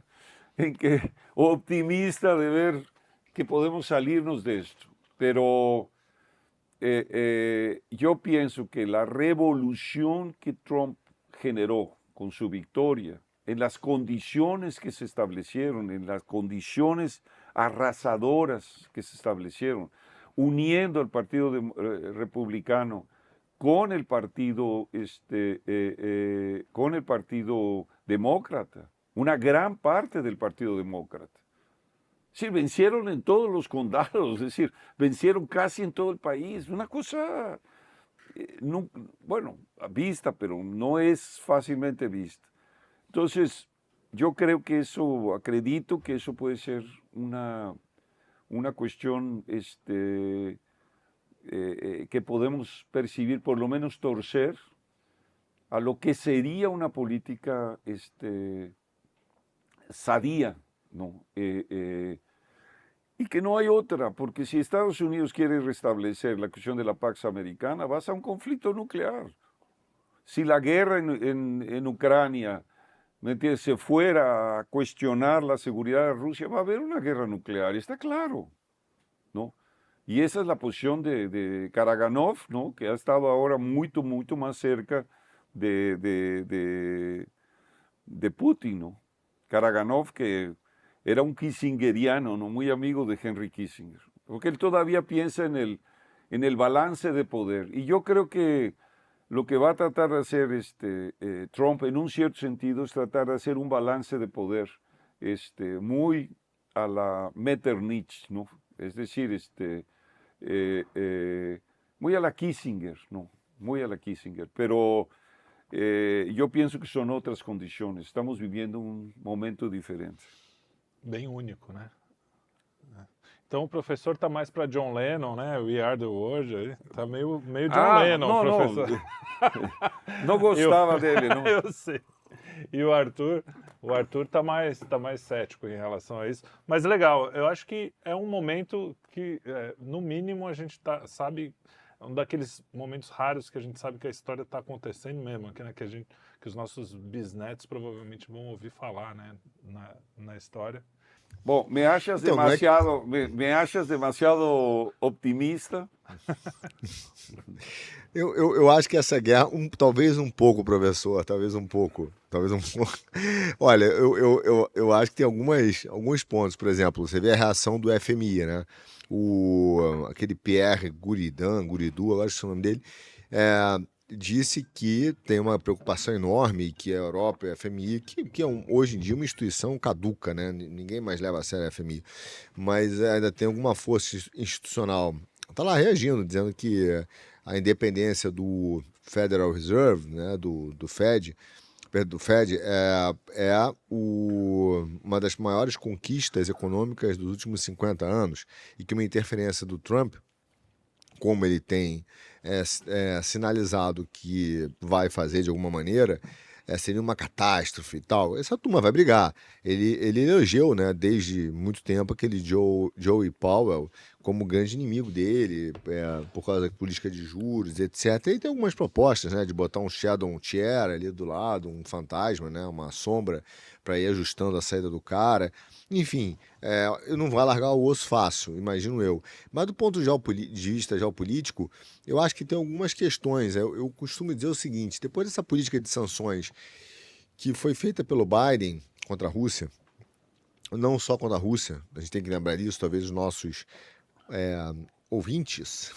o optimista de ver que podemos salirnos de esto, pero yo pienso que la revolución que Trump generó con su victoria, en las condiciones que se establecieron, en las condiciones arrasadoras que se establecieron, uniendo al Partido Republicano con el Partido Demócrata, una gran parte del Partido Demócrata. Sí, vencieron en todos los condados, es decir, vencieron casi en todo el país. Una cosa, vista, pero no es fácilmente vista. Entonces, yo creo que acredito que eso puede ser una cuestión que podemos percibir, por lo menos torcer, a lo que sería una política sadía, ¿no? Y que no hay otra, porque si Estados Unidos quiere restablecer la cuestión de la Pax Americana, vas a un conflicto nuclear. Si la guerra en Ucrania se fuera a cuestionar la seguridad de Rusia, va a haber una guerra nuclear, está claro, ¿no? Y esa es la posición de Karaganov, ¿no? Que ha estado ahora mucho más cerca de Putin, ¿no? Karaganov, que era un kissingeriano, ¿no? Muy amigo de Henry Kissinger, porque él todavía piensa en el balance de poder. Y yo creo que lo que va a tratar de hacer Trump, en un cierto sentido, es tratar de hacer un balance de poder muy a la Metternich, ¿no? Es decir, muy a la Kissinger, ¿no? Muy a la Kissinger. Pero yo pienso que son otras condiciones. Estamos viviendo un momento diferente. Bem único, né? Então o professor tá mais para John Lennon, né? We Are the World, aí. Tá meio John Lennon, professor. Não gostava dele, não. Eu sei. E o Arthur tá mais cético em relação a isso. Mas legal, eu acho que é um momento que, no mínimo, a gente sabe, é um daqueles momentos raros que a gente sabe que a história está acontecendo mesmo, né? Que os nossos bisnetos provavelmente vão ouvir falar, né? Na história. Bom, me achas Então, me achas demasiado optimista? Eu acho que essa guerra, talvez um pouco, professor, talvez um pouco. Olha, eu acho que tem alguns pontos, por exemplo, você vê a reação do FMI, né? Aquele Pierre Guridu, agora esqueci o nome dele, disse que tem uma preocupação enorme, que a Europa e a FMI, que é hoje em dia uma instituição caduca, né? Ninguém mais leva a sério a FMI, mas ainda tem alguma força institucional. Está lá reagindo, dizendo que a independência do Federal Reserve, né, do Fed, uma das maiores conquistas econômicas dos últimos 50 anos e que uma interferência do Trump, como ele tem sinalizado que vai fazer de alguma maneira, seria uma catástrofe e tal. Essa turma vai brigar. Ele elegeu, né, desde muito tempo aquele Joey Powell como grande inimigo dele, por causa da política de juros, etc. E tem algumas propostas, né, de botar um shadow chair ali do lado, um fantasma, né, uma sombra, para ir ajustando a saída do cara. Enfim, não vai largar o osso fácil, imagino eu. Mas do ponto de vista geopolítico, eu acho que tem algumas questões. Eu costumo dizer o seguinte: depois dessa política de sanções que foi feita pelo Biden contra a Rússia, não só contra a Rússia, a gente tem que lembrar disso, talvez os nossos ouvintes,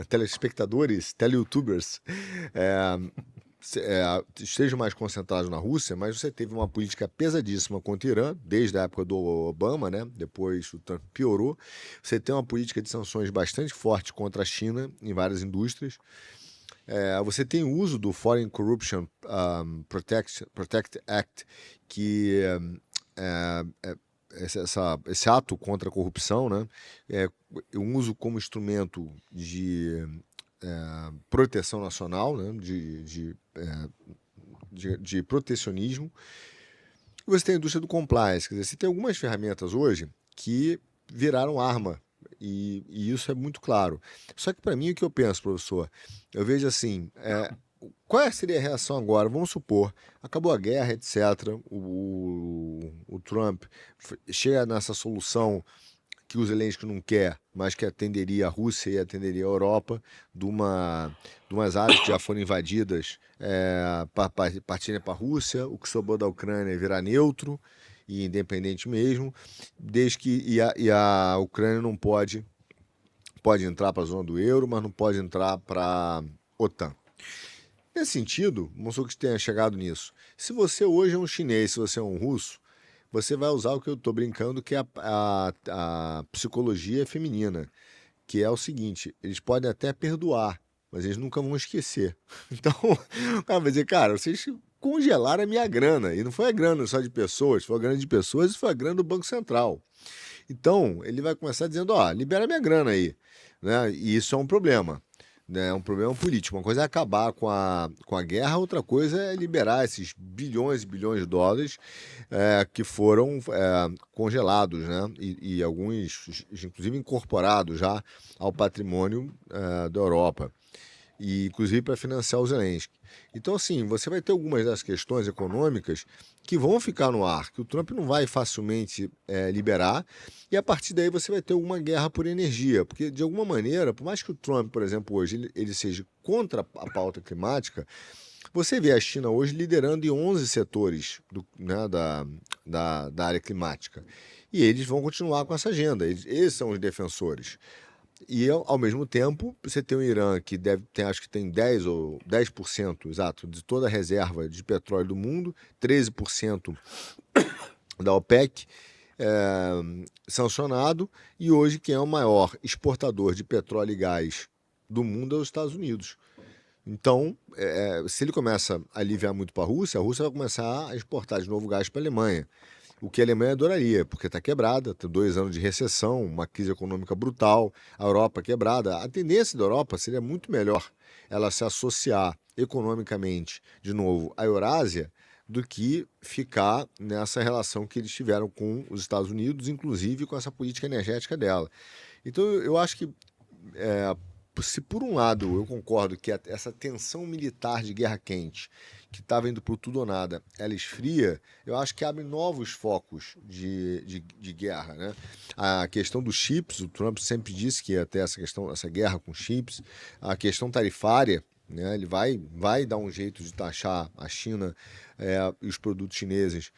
telespectadores, teleyoutubers, estejam mais concentrados na Rússia, mas você teve uma política pesadíssima contra o Irã, desde a época do Obama, né? Depois o Trump piorou. Você tem uma política de sanções bastante forte contra a China em várias indústrias. Você tem o uso do Foreign Corruption Protect Act, que esse ato contra a corrupção, né? Eu uso como instrumento de proteção nacional, né? de protecionismo. E você tem a indústria do compliance, quer dizer, você tem algumas ferramentas hoje que viraram arma, e isso é muito claro. Só que para mim o que eu penso, professor, eu vejo assim, qual seria a reação agora? Vamos supor, acabou a guerra, etc. O Trump chega nessa solução que o Zelensky não quer, mas que atenderia a Rússia e atenderia a Europa, de umas áreas que já foram invadidas, partirem para a Rússia, o que sobrou da Ucrânia virar neutro e independente mesmo, desde que a Ucrânia não pode entrar para a zona do euro, mas não pode entrar para a OTAN. Nesse sentido, vamos supor que tenha chegado nisso. Se você hoje é um chinês, se você é um russo, você vai usar o que eu estou brincando, que é a psicologia feminina, que é o seguinte: eles podem até perdoar, mas eles nunca vão esquecer. Então, o cara vai dizer, cara, vocês congelaram a minha grana, e não foi a grana só de pessoas, foi a grana de pessoas e foi a grana do Banco Central. Então, ele vai começar dizendo, libera minha grana aí, né? E isso é um problema. É um problema político. Uma coisa é acabar com a guerra, outra coisa é liberar esses bilhões e bilhões de dólares que foram congelados, né? E alguns, inclusive, incorporados já ao patrimônio da Europa, e inclusive para financiar o Zelensky. Então, assim, você vai ter algumas das questões econômicas que vão ficar no ar, que o Trump não vai facilmente liberar, e a partir daí você vai ter uma guerra por energia, porque de alguma maneira, por mais que o Trump, por exemplo, hoje ele seja contra a pauta climática, você vê a China hoje liderando em 11 setores da área climática, e eles vão continuar com essa agenda, eles são os defensores. E, ao mesmo tempo, você tem o Irã, que acho que tem 10%, exato, de toda a reserva de petróleo do mundo, 13% da OPEC, sancionado, e hoje quem é o maior exportador de petróleo e gás do mundo é os Estados Unidos. Então, se ele começa a aliviar muito para a Rússia vai começar a exportar de novo gás para a Alemanha. o que a Alemanha adoraria, porque está quebrada, tem 2 anos de recessão, uma crise econômica brutal, a Europa quebrada. A tendência da Europa seria muito melhor ela se associar economicamente, de novo, à Eurásia, do que ficar nessa relação que eles tiveram com os Estados Unidos, inclusive com essa política energética dela. Então, eu acho que, se por um lado eu concordo que essa tensão militar de guerra quente, que estava indo por tudo ou nada, ela esfria, eu acho que abre novos focos de guerra, né? A questão dos chips, o Trump sempre disse que ia ter essa guerra com chips, a questão tarifária, né? Ele vai dar um jeito de taxar a China e os produtos chineses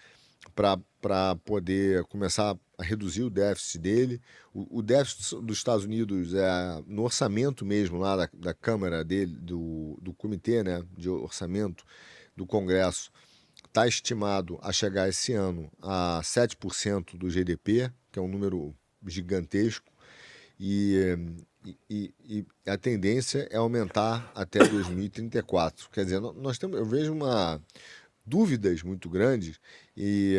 para poder começar a reduzir o déficit dele. O déficit dos Estados Unidos, no orçamento mesmo lá da Câmara dele, do Comitê, né, de Orçamento do Congresso, está estimado a chegar esse ano a 7% do GDP, que é um número gigantesco, e a tendência é aumentar até 2034. Quer dizer, eu vejo dúvidas muito grandes e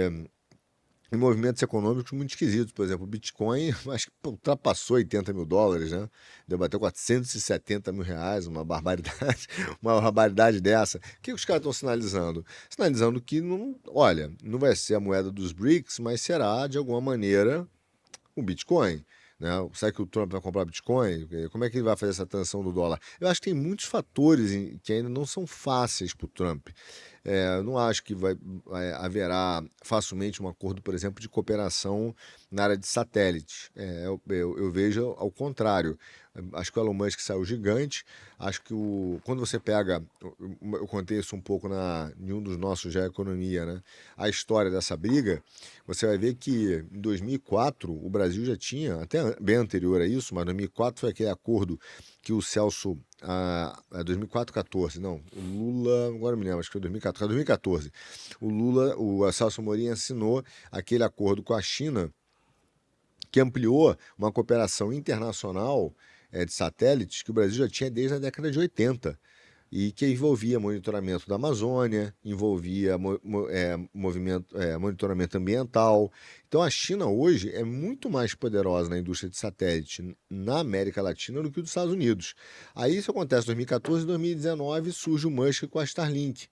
movimentos econômicos muito esquisitos. Por exemplo, o Bitcoin acho que ultrapassou $80 mil, né? Debateu R$470 mil, uma barbaridade, uma barbaridade dessa. O que os caras estão sinalizando? Sinalizando que, não vai ser a moeda dos BRICS, mas será, de alguma maneira, o Bitcoin. Né? Será que o Trump vai comprar Bitcoin? Como é que ele vai fazer essa transição do dólar? Eu acho que tem muitos fatores que ainda não são fáceis para o Trump. Eu não acho que haverá facilmente um acordo, por exemplo, de cooperação na área de satélites. Eu vejo ao contrário. Acho que o Elon Musk saiu gigante. Acho que quando você pega, eu contei isso um pouco em um dos nossos Já Economia, né? A história dessa briga, você vai ver que em 2004 o Brasil já tinha, até bem anterior a isso, mas em 2004 foi aquele acordo que o Celso, 2004, 14, não, o Lula, agora me lembro, acho que foi 2014, o Celso Amorim assinou aquele acordo com a China que ampliou uma cooperação internacional de satélites que o Brasil já tinha desde a década de 80 e que envolvia monitoramento da Amazônia, envolvia monitoramento ambiental. Então a China hoje é muito mais poderosa na indústria de satélite na América Latina do que os Estados Unidos. Aí isso acontece em 2014 e 2019 surge o Musk com a Starlink.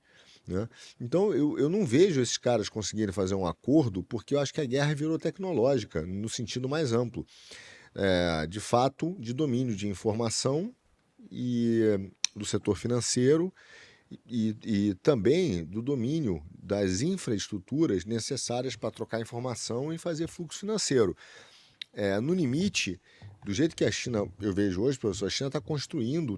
Né? Então eu não vejo esses caras conseguirem fazer um acordo porque eu acho que a guerra virou tecnológica, no sentido mais amplo. De fato, de domínio de informação e do setor financeiro e também do domínio das infraestruturas necessárias para trocar informação e fazer fluxo financeiro. No limite, do jeito que a China, eu vejo hoje, professor, a China está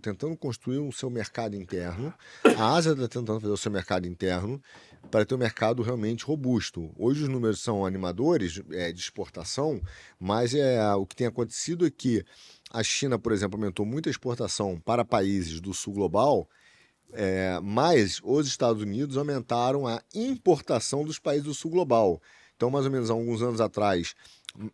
tentando construir o seu mercado interno, a Ásia está tentando fazer o seu mercado interno para ter um mercado realmente robusto. Hoje os números são animadores de exportação, mas o que tem acontecido é que a China, por exemplo, aumentou muito a exportação para países do sul global, mas os Estados Unidos aumentaram a importação dos países do sul global. Então, mais ou menos há alguns anos atrás,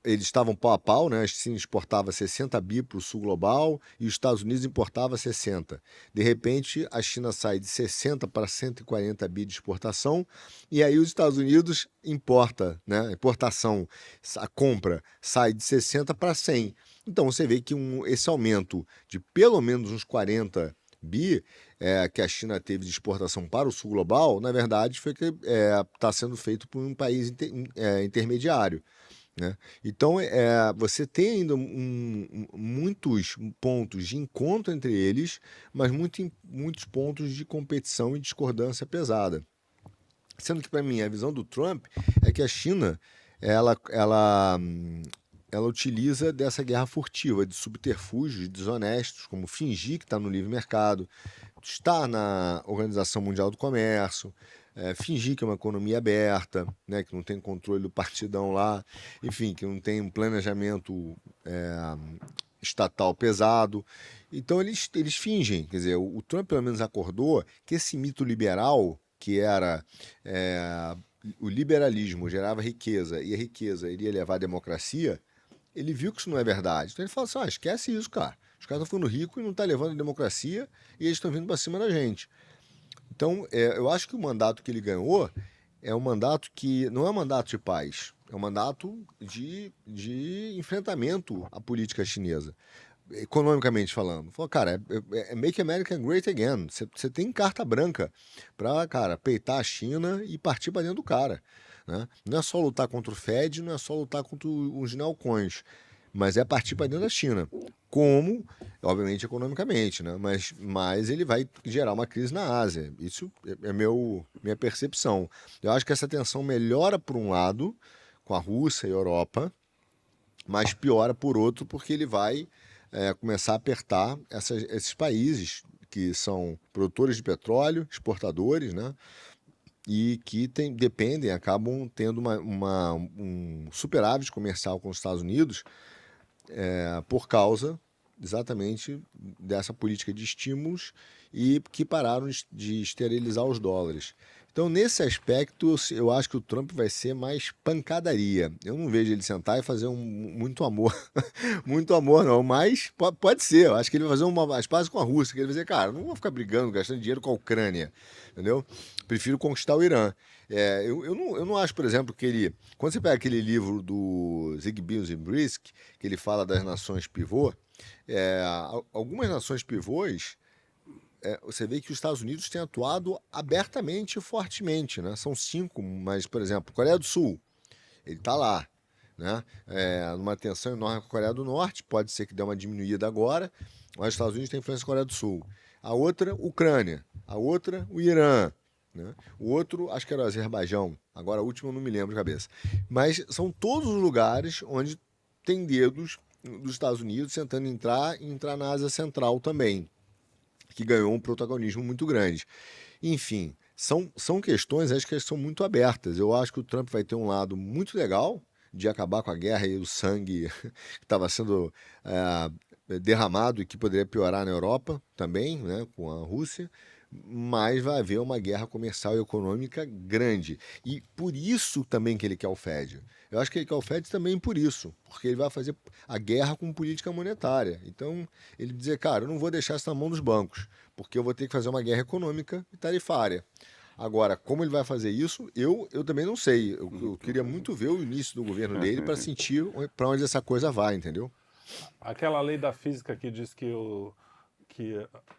eles estavam pau a pau, né? A China exportava 60 bi para o sul global e os Estados Unidos importava 60. De repente, a China sai de 60 para 140 bi de exportação e aí os Estados Unidos importa, né? Importação, a compra sai de 60 para 100. Então, você vê que esse aumento de pelo menos uns 40 bi que a China teve de exportação para o sul global, na verdade, foi que está sendo feito por um país intermediário. Né? Então, você tem ainda muitos pontos de encontro entre eles, mas muitos pontos de competição e discordância pesada. Sendo que, para mim, a visão do Trump é que a China ela utiliza dessa guerra furtiva, de subterfúgios desonestos, como fingir que está no livre mercado, estar na Organização Mundial do Comércio, fingir que é uma economia aberta, né, que não tem controle do partidão lá, enfim, que não tem um planejamento estatal pesado. Então eles fingem, quer dizer, o Trump pelo menos acordou que esse mito liberal, que era o liberalismo gerava riqueza e a riqueza iria levar à democracia, ele viu que isso não é verdade. Então ele falou assim, esquece isso, cara. Os caras estão ficando ricos e não estão levando a democracia e eles estão vindo para cima da gente. Então, eu acho que o mandato que ele ganhou é um mandato que não é um mandato de paz, é um mandato de enfrentamento à política chinesa, economicamente falando. Falou, cara, é Make America Great Again. Você tem carta branca para, cara, peitar a China e partir para dentro do cara. Né? Não é só lutar contra o Fed, não é só lutar contra os neocons, mas é partir para dentro da China. Como, obviamente, economicamente, né? Mas ele vai gerar uma crise na Ásia. Isso é minha percepção. Eu acho que essa tensão melhora por um lado, com a Rússia e a Europa, mas piora por outro, porque ele vai começar a apertar esses países que são produtores de petróleo, exportadores, né? E que dependem, acabam tendo um superávit comercial com os Estados Unidos por causa exatamente dessa política de estímulos e que pararam de esterilizar os dólares. Então, nesse aspecto, eu acho que o Trump vai ser mais pancadaria. Eu não vejo ele sentar e fazer muito amor, muito amor não, mas pode ser. Eu acho que ele vai fazer as pazes com a Rússia, que ele vai dizer, cara, não vou ficar brigando, gastando dinheiro com a Ucrânia, entendeu? Prefiro conquistar o Irã. Eu não acho, por exemplo, que ele... Quando você pega aquele livro do Zygmunt que ele fala das nações pivô, algumas nações pivôs, você vê que os Estados Unidos têm atuado abertamente e fortemente, né? São 5, mas, por exemplo, Coreia do Sul, ele está lá, né? Numa tensão enorme com a Coreia do Norte, pode ser que dê uma diminuída agora, mas os Estados Unidos têm influência com a Coreia do Sul. A outra, Ucrânia. A outra, o Irã. Né? O outro, acho que era o Azerbaijão. Agora, a última eu não me lembro de cabeça. Mas são todos os lugares onde tem dedos dos Estados Unidos tentando entrar e entrar na Ásia Central também, que ganhou um protagonismo muito grande. Enfim, são questões, acho que são muito abertas. Eu acho que o Trump vai ter um lado muito legal de acabar com a guerra e o sangue que estava sendo derramado e que poderia piorar na Europa também, né, com a Rússia, mas vai haver uma guerra comercial e econômica grande. E por isso também que ele quer o Fed. Eu acho que ele quer o Fed também por isso, porque ele vai fazer a guerra com política monetária. Então, ele dizer, cara, eu não vou deixar isso na mão dos bancos, porque eu vou ter que fazer uma guerra econômica e tarifária. Agora, como ele vai fazer isso, eu também não sei. Eu queria muito ver o início do governo dele para sentir para onde essa coisa vai, entendeu? Aquela lei da física que diz que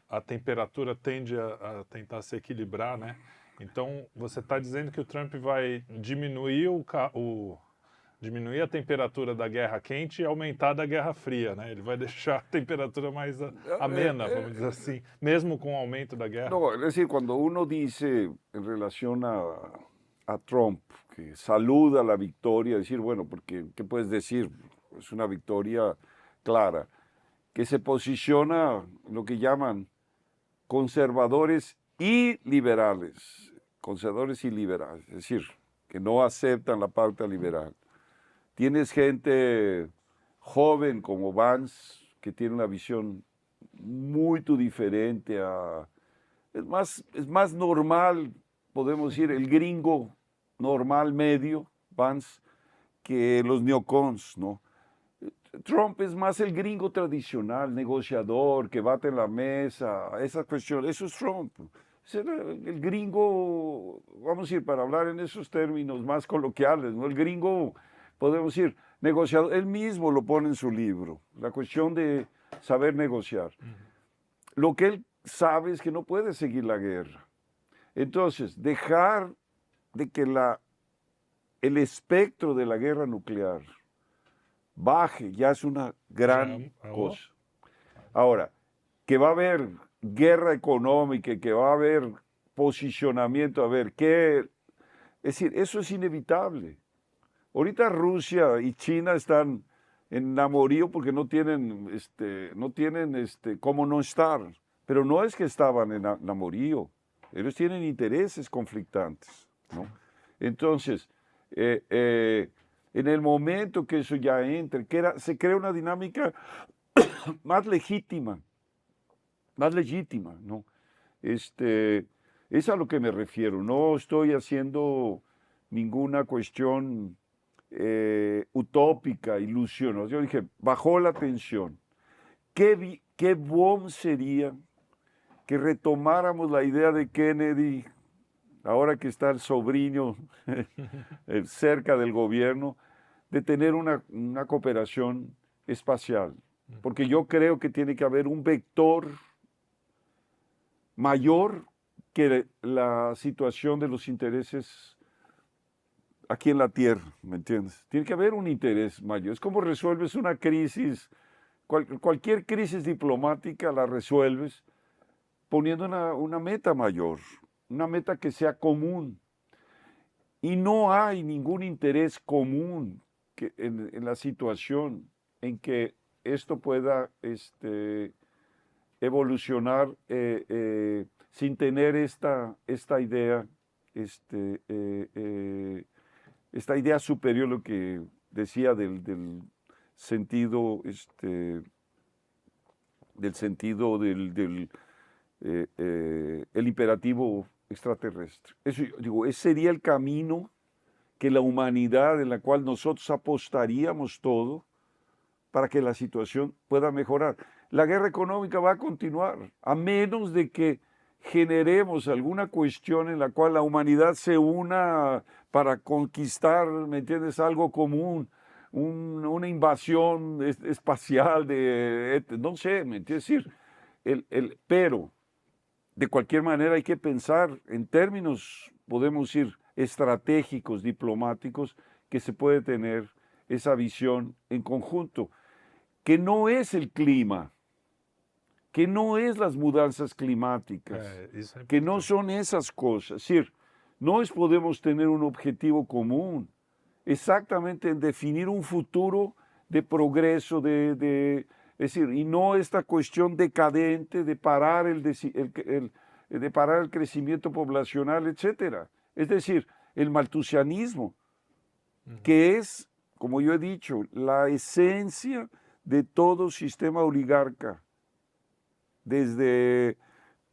a temperatura tende a tentar se equilibrar, né? Então, você está dizendo que o Trump vai diminuir diminuir a temperatura da guerra quente e aumentar da guerra fria, né? Ele vai deixar a temperatura mais amena, vamos dizer assim, mesmo com o aumento da guerra. No, es decir, cuando uno dice en relación a Trump, que saluda la victoria, decir, bueno, porque, ¿qué puedes decir? Es una victoria clara, que se posiciona lo que llaman conservadores y liberales, es decir, que no aceptan la pauta liberal. Tienes gente joven como Vance, que tiene una visión muy diferente es más normal, podemos decir, el gringo normal medio, Vance, que los neocons, ¿no? Trump es más el gringo tradicional, negociador, que bate en la mesa, esa cuestión, eso es Trump. Es el gringo, vamos a decir, para hablar en esos términos más coloquiales, ¿no? El gringo, podemos decir, negociador, él mismo lo pone en su libro, la cuestión de saber negociar. Lo que él sabe es que no puede seguir la guerra. Entonces, dejar de que el espectro de la guerra nuclear baje ya es una gran cosa. Ahora, que va a haber guerra económica, que va a haber posicionamiento, a ver qué... Es decir, eso es inevitable. Ahorita Rusia y China están en amorío porque no tienen cómo no estar. Pero no es que estaban en amorío. Ellos tienen intereses conflictantes, ¿no? Entonces, en el momento que eso ya entre, se crea una dinámica más legítima, ¿no? Es a lo que me refiero. No estoy haciendo ninguna cuestión utópica, ilusión. ¿No? Yo dije, bajó la tensión. Qué bom sería que retomáramos la idea de Kennedy ahora que está el sobrino cerca del gobierno, de tener una cooperación espacial. Porque yo creo que tiene que haber un vector mayor que la situación de los intereses aquí en la Tierra, ¿me entiendes? Tiene que haber un interés mayor. Es como resuelves una crisis, cualquier crisis diplomática la resuelves poniendo una meta mayor, una meta que sea común. Y no hay ningún interés común en la situación en que esto pueda evolucionar sin tener esta idea, esta idea superior, lo que decía del sentido, el imperativo extraterrestre. Eso, digo, ese sería el camino que la humanidad, en la cual nosotros apostaríamos todo para que la situación pueda mejorar. La guerra económica va a continuar, a menos de que generemos alguna cuestión en la cual la humanidad se una para conquistar, ¿me entiendes?, algo común, una invasión espacial, no sé, ¿me entiendes? Es decir, pero de cualquier manera hay que pensar en términos, podemos decir, estratégicos, diplomáticos, que se puede tener esa visión en conjunto, que no es el clima, que no es las mudanzas climáticas, que no son esas cosas. Es decir, no podemos tener un objetivo común, exactamente en definir un futuro de progreso, es decir, y no esta cuestión decadente de parar de parar el crecimiento poblacional, etcétera. Es decir, el maltusianismo, que es, como yo he dicho, la esencia de todo sistema oligarca, desde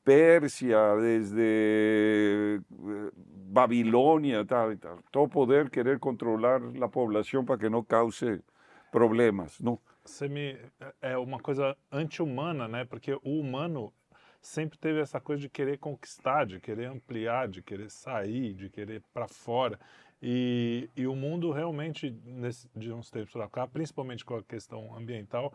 Persia, desde Babilonia, tal y tal. Todo poder querer controlar la población para que no cause problemas, ¿no? É uma coisa anti-humana, né? Porque o humano sempre teve essa coisa de querer conquistar, de querer ampliar, de querer sair, de querer para fora. E o mundo realmente, de uns tempos para cá, principalmente com a questão ambiental,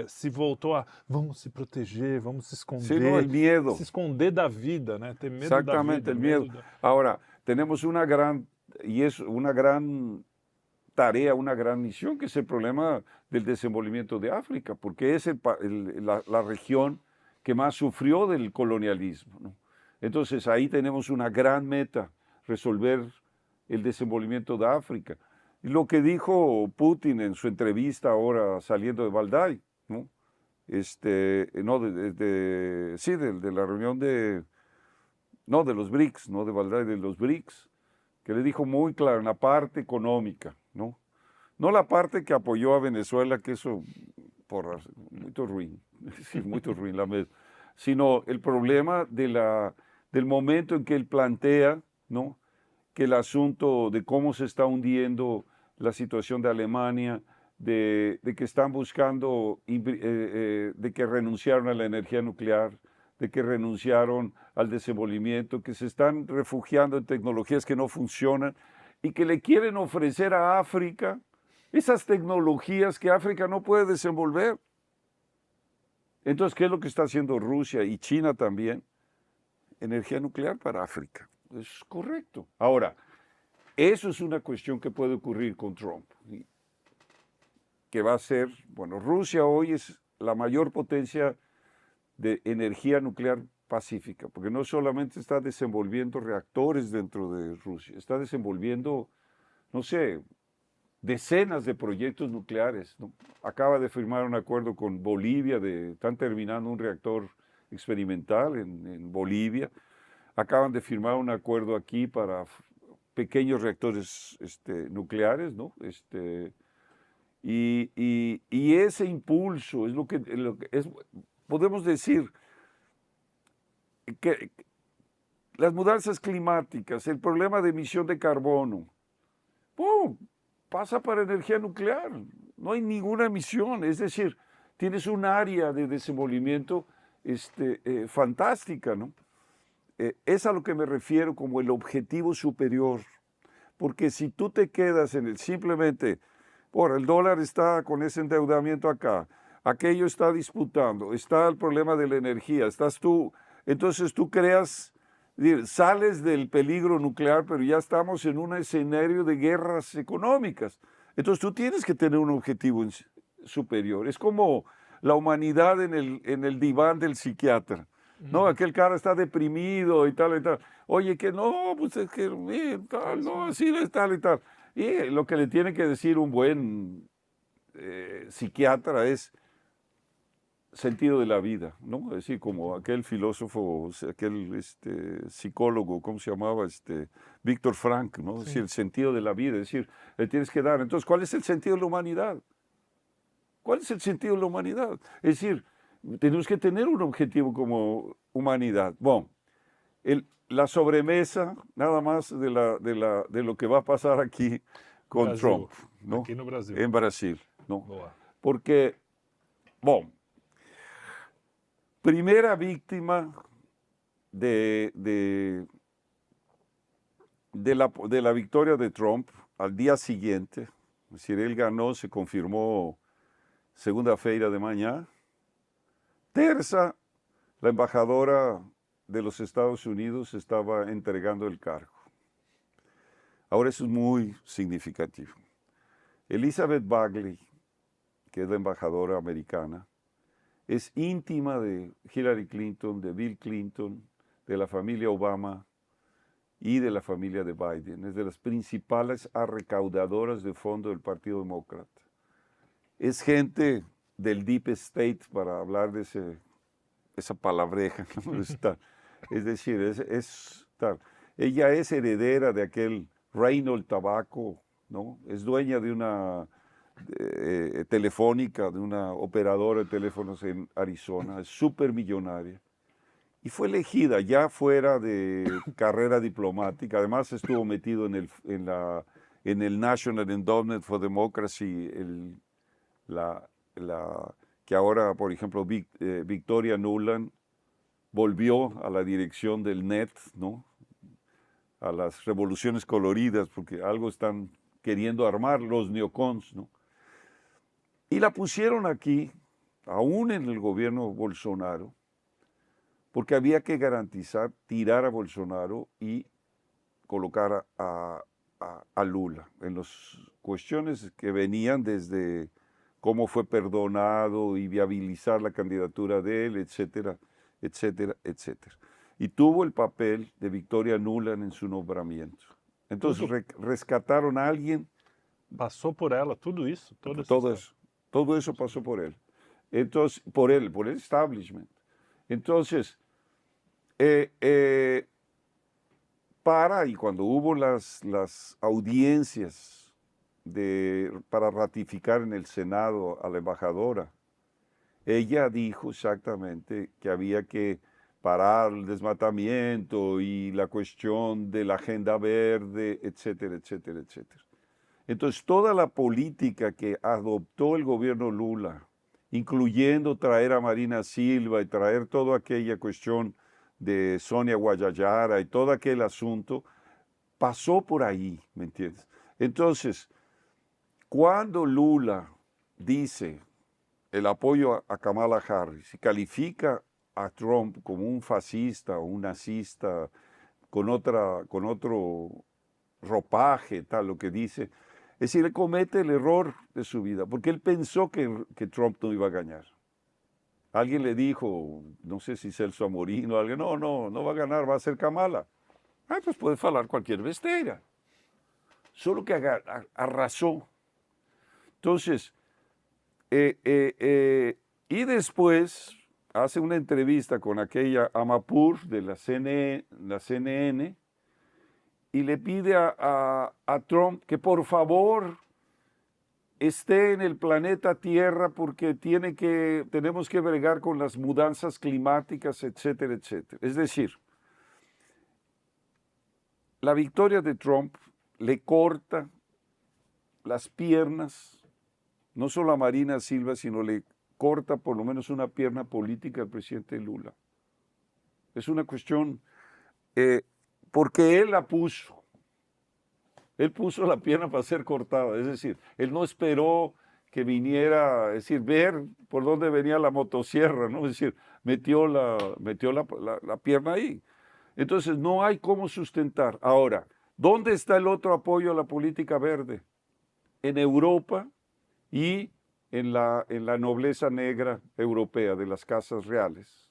se voltou a vamos se proteger, vamos se esconder. Sí, no, el miedo. Se esconder da vida, né? Ter medo Exactamente, da vida. el miedo. Ahora, tenemos una gran tarea, una gran misión, que es el problema del desenvolvimiento de África, porque es la región que más sufrió del colonialismo, ¿no? Entonces ahí tenemos una gran meta, resolver el desenvolvimiento de África. Y lo que dijo Putin en su entrevista ahora saliendo de Valdai, ¿no? De la reunión de los BRICS, no de Valdai, de los BRICS, que le dijo muy claro en la parte económica, ¿no? No la parte que apoyó a Venezuela, que eso, muy ruin, sí, muy ruin, sino el problema del momento en que él plantea, ¿no?, que el asunto de cómo se está hundiendo la situación de Alemania, de que están buscando, de que renunciaron a la energía nuclear, de que renunciaron al desenvolvimiento, que se están refugiando en tecnologías que no funcionan y que le quieren ofrecer a África esas tecnologías que África no puede desenvolver. Entonces, ¿qué es lo que está haciendo Rusia y China también? Energía nuclear para África. Es correcto. Ahora, eso es una cuestión que puede ocurrir con Trump, que va a ser, bueno, Rusia hoy es la mayor potencia de energía nuclear pacífica, porque no solamente está desenvolviendo reactores dentro de Rusia, está desenvolviendo, no sé, decenas de proyectos nucleares, ¿no? Acaba de firmar un acuerdo con Bolivia, están terminando un reactor experimental en Bolivia, acaban de firmar un acuerdo aquí para pequeños reactores nucleares, ¿no? Y ese impulso es lo que es, podemos decir que las mudanzas climáticas, el problema de emisión de carbono, ¡pum!, pasa para energía nuclear. No hay ninguna emisión, es decir, tienes un área de desenvolvimiento fantástica, ¿no? es a lo que me refiero como el objetivo superior. Porque si tú te quedas en el simplemente, el dólar está con ese endeudamiento acá, aquello está disputando, está el problema de la energía, estás tú, entonces tú creas, sales del peligro nuclear, pero ya estamos en un escenario de guerras económicas. Entonces tú tienes que tener un objetivo superior. Es como la humanidad en el diván del psiquiatra. No, aquel cara está deprimido y tal y tal. Oye, que no, pues es que tal, no, así es tal y tal. Y lo que le tiene que decir un buen psiquiatra es sentido de la vida, ¿no? Es decir, como aquel filósofo, aquel psicólogo, ¿cómo se llamaba? Víctor Frank, ¿no? Es decir, el sentido de la vida, es decir, le tienes que dar. Entonces, ¿cuál es el sentido de la humanidad? ¿Cuál es el sentido de la humanidad? Es decir, tenemos que tener un objetivo como humanidad. Bueno, la sobremesa, nada más de lo que va a pasar aquí con Brasil. Trump, ¿no? Aquí no Brasil. En Brasil, ¿no? Boa. Porque, bueno, primera víctima de la victoria de Trump al día siguiente, es decir, él ganó, se confirmó segunda-feira de mañana. Terza, la embajadora de los Estados Unidos estaba entregando el cargo. Ahora eso es muy significativo. Elizabeth Bagley, que es la embajadora americana, es íntima de Hillary Clinton, de Bill Clinton, de la familia Obama y de la familia de Biden. Es de las principales recaudadoras de fondos del Partido Demócrata. Es gente del Deep State, para hablar de esa palabreja, ¿no? Es decir, es tal. Ella es heredera de aquel Reynolds Tobacco, ¿no? Es dueña de una telefónica, de una operadora de teléfonos en Arizona, es súper millonaria. Y fue elegida ya fuera de carrera diplomática. Además estuvo metido en el National Endowment for Democracy, que ahora, por ejemplo, Victoria Nuland volvió a la dirección del NET, ¿no? A las revoluciones coloridas, porque algo están queriendo armar los neocons, ¿no? Y la pusieron aquí, aún en el gobierno Bolsonaro, porque había que garantizar tirar a Bolsonaro y colocar a Lula en las cuestiones que venían desde cómo fue perdonado y viabilizar la candidatura de él, etcétera, etcétera, etcétera. Y tuvo el papel de Victoria Nuland en su nombramiento. Entonces rescataron a alguien. Passou por ela tudo isso? Todo eso pasó por él. Entonces, por el establishment. Entonces, y cuando hubo las audiencias para ratificar en el Senado a la embajadora, ella dijo exactamente que había que parar el desmatamiento y la cuestión de la agenda verde, etcétera, etcétera, etcétera. Entonces, toda la política que adoptó el gobierno Lula, incluyendo traer a Marina Silva y traer toda aquella cuestión de Sonia Guayayara y todo aquel asunto, pasó por ahí, ¿me entiendes? Entonces, cuando Lula dice el apoyo a Kamala Harris y califica a Trump como un fascista o un nazista con otro ropaje, tal, lo que dice, es decir, él comete el error de su vida, porque él pensó que Trump no iba a ganar. Alguien le dijo, no sé si Celso Amorín o alguien, no va a ganar, va a ser Kamala. Pues puede falar cualquier besteira. Solo que arrasó. Entonces, y después hace una entrevista con aquella Amapur de la CNN y le pide a Trump que por favor esté en el planeta Tierra porque tenemos que bregar con las mudanzas climáticas, etcétera, etcétera. Es decir, la victoria de Trump le corta las piernas, no solo a Marina Silva, sino le corta por lo menos una pierna política al presidente Lula. Es una cuestión porque él la puso. Él puso la pierna para ser cortada, es decir, él no esperó que viniera, es decir, ver por dónde venía la motosierra, ¿no? Es decir, metió la pierna ahí. Entonces, no hay cómo sustentar. Ahora, ¿dónde está el otro apoyo a la política verde? En Europa y en la nobleza negra europea de las casas reales.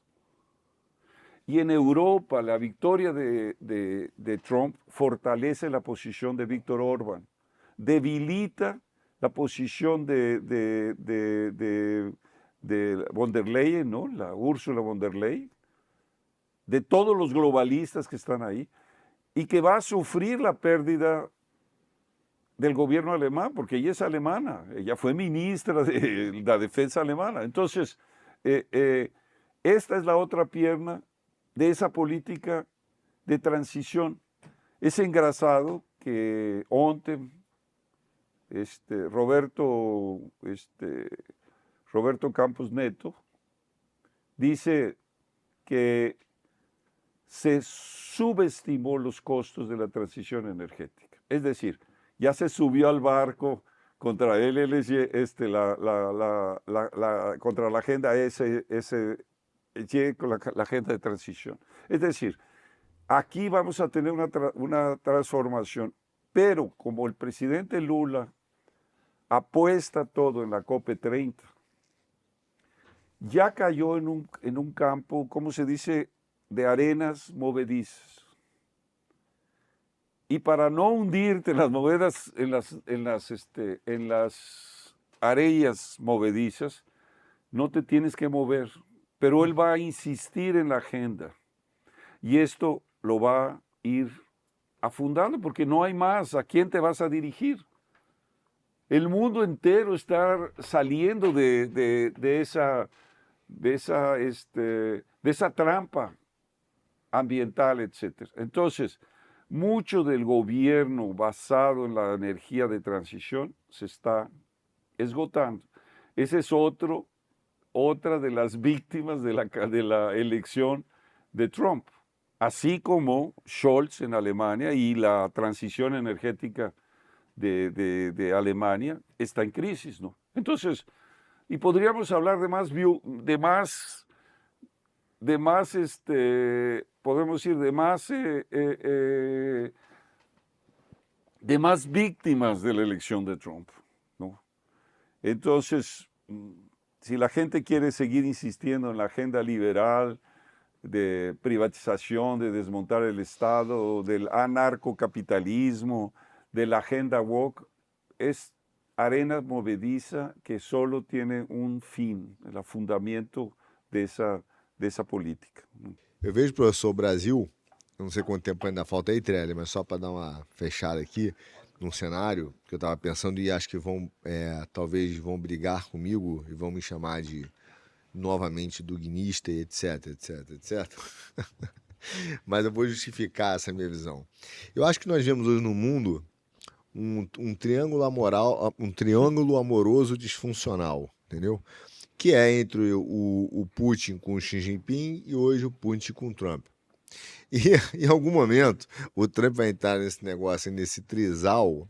Y en Europa, la victoria de Trump fortalece la posición de Víctor Orbán, debilita la posición de von der Leyen, ¿no? La Ursula von der Leyen, de todos los globalistas que están ahí, y que va a sufrir la pérdida del gobierno alemán, porque ella es alemana, ella fue ministra de la defensa alemana. Entonces, esta es la otra pierna de esa política de transición. Es engrasado que ontem Roberto Campos Neto dice que se subestimó los costos de la transición energética. Es decir, ya se subió al barco contra el LSY, contra la agenda con la agenda de transición. Es decir, aquí vamos a tener una transformación, pero como el presidente Lula apuesta todo en la COP30, ya cayó en un campo, ¿cómo se dice?, de arenas movedizas. Y para no hundirte en las movedas, en las arenas movedizas, no te tienes que mover. Pero él va a insistir en la agenda. Y esto lo va a ir afundando porque no hay más. ¿A quién te vas a dirigir? El mundo entero está saliendo de esa trampa ambiental, etc. Entonces, mucho del gobierno basado en la energía de transición se está esgotando. Ese es otra de las víctimas de la elección de Trump, así como Scholz en Alemania y la transición energética de Alemania está en crisis, ¿no? Entonces, y podríamos hablar de más podemos decir, de más víctimas de la elección de Trump, ¿no? Entonces, si la gente quiere seguir insistiendo en la agenda liberal de privatización, de desmontar el Estado, del anarcocapitalismo, de la agenda woke, es arena movediza que solo tiene un fin, el fundamento de esa política. Eu vejo, professor, o Brasil, não sei quanto tempo ainda falta aí, Trelli, mas só para dar uma fechada aqui, num cenário que eu estava pensando e acho que talvez vão brigar comigo e vão me chamar de novamente dugnista e etc, etc, etc. Mas eu vou justificar essa minha visão. Eu acho que nós vemos hoje no mundo um triângulo amoroso disfuncional, entendeu? Que é entre o Putin com o Xi Jinping e hoje o Putin com o Trump. E em algum momento o Trump vai entrar nesse negócio, nesse trisal,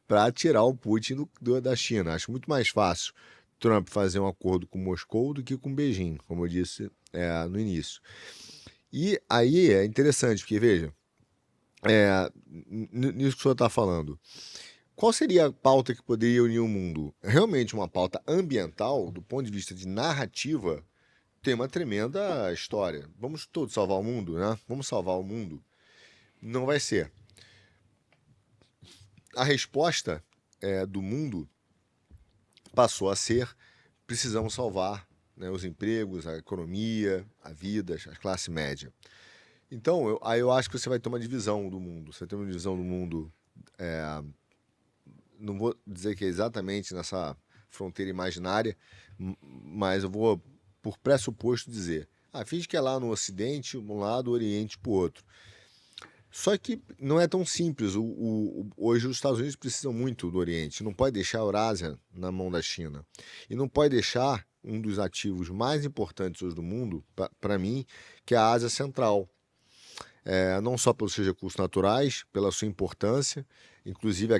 para tirar o Putin da China. Acho muito mais fácil Trump fazer um acordo com Moscou do que com Beijing, como eu disse no início. E aí é interessante, porque veja, nisso que o senhor está falando, qual seria a pauta que poderia unir o mundo? Realmente uma pauta ambiental, do ponto de vista de narrativa, tem uma tremenda história. Vamos todos salvar o mundo, né? Vamos salvar o mundo. Não vai ser. A resposta do mundo passou a ser: precisamos salvar, né, os empregos, a economia, a vida, a classe média. Então, aí eu acho que você vai ter uma divisão do mundo. Você vai ter uma divisão do mundo, não vou dizer que é exatamente nessa fronteira imaginária, mas eu vou, por pressuposto, dizer: finge que é lá no Ocidente, um lado, o Oriente para o outro. Só que não é tão simples. Hoje os Estados Unidos precisam muito do Oriente. Não pode deixar a Eurásia na mão da China. E não pode deixar um dos ativos mais importantes hoje do mundo, para mim, que é a Ásia Central. não só pelos seus recursos naturais, pela sua importância. Inclusive,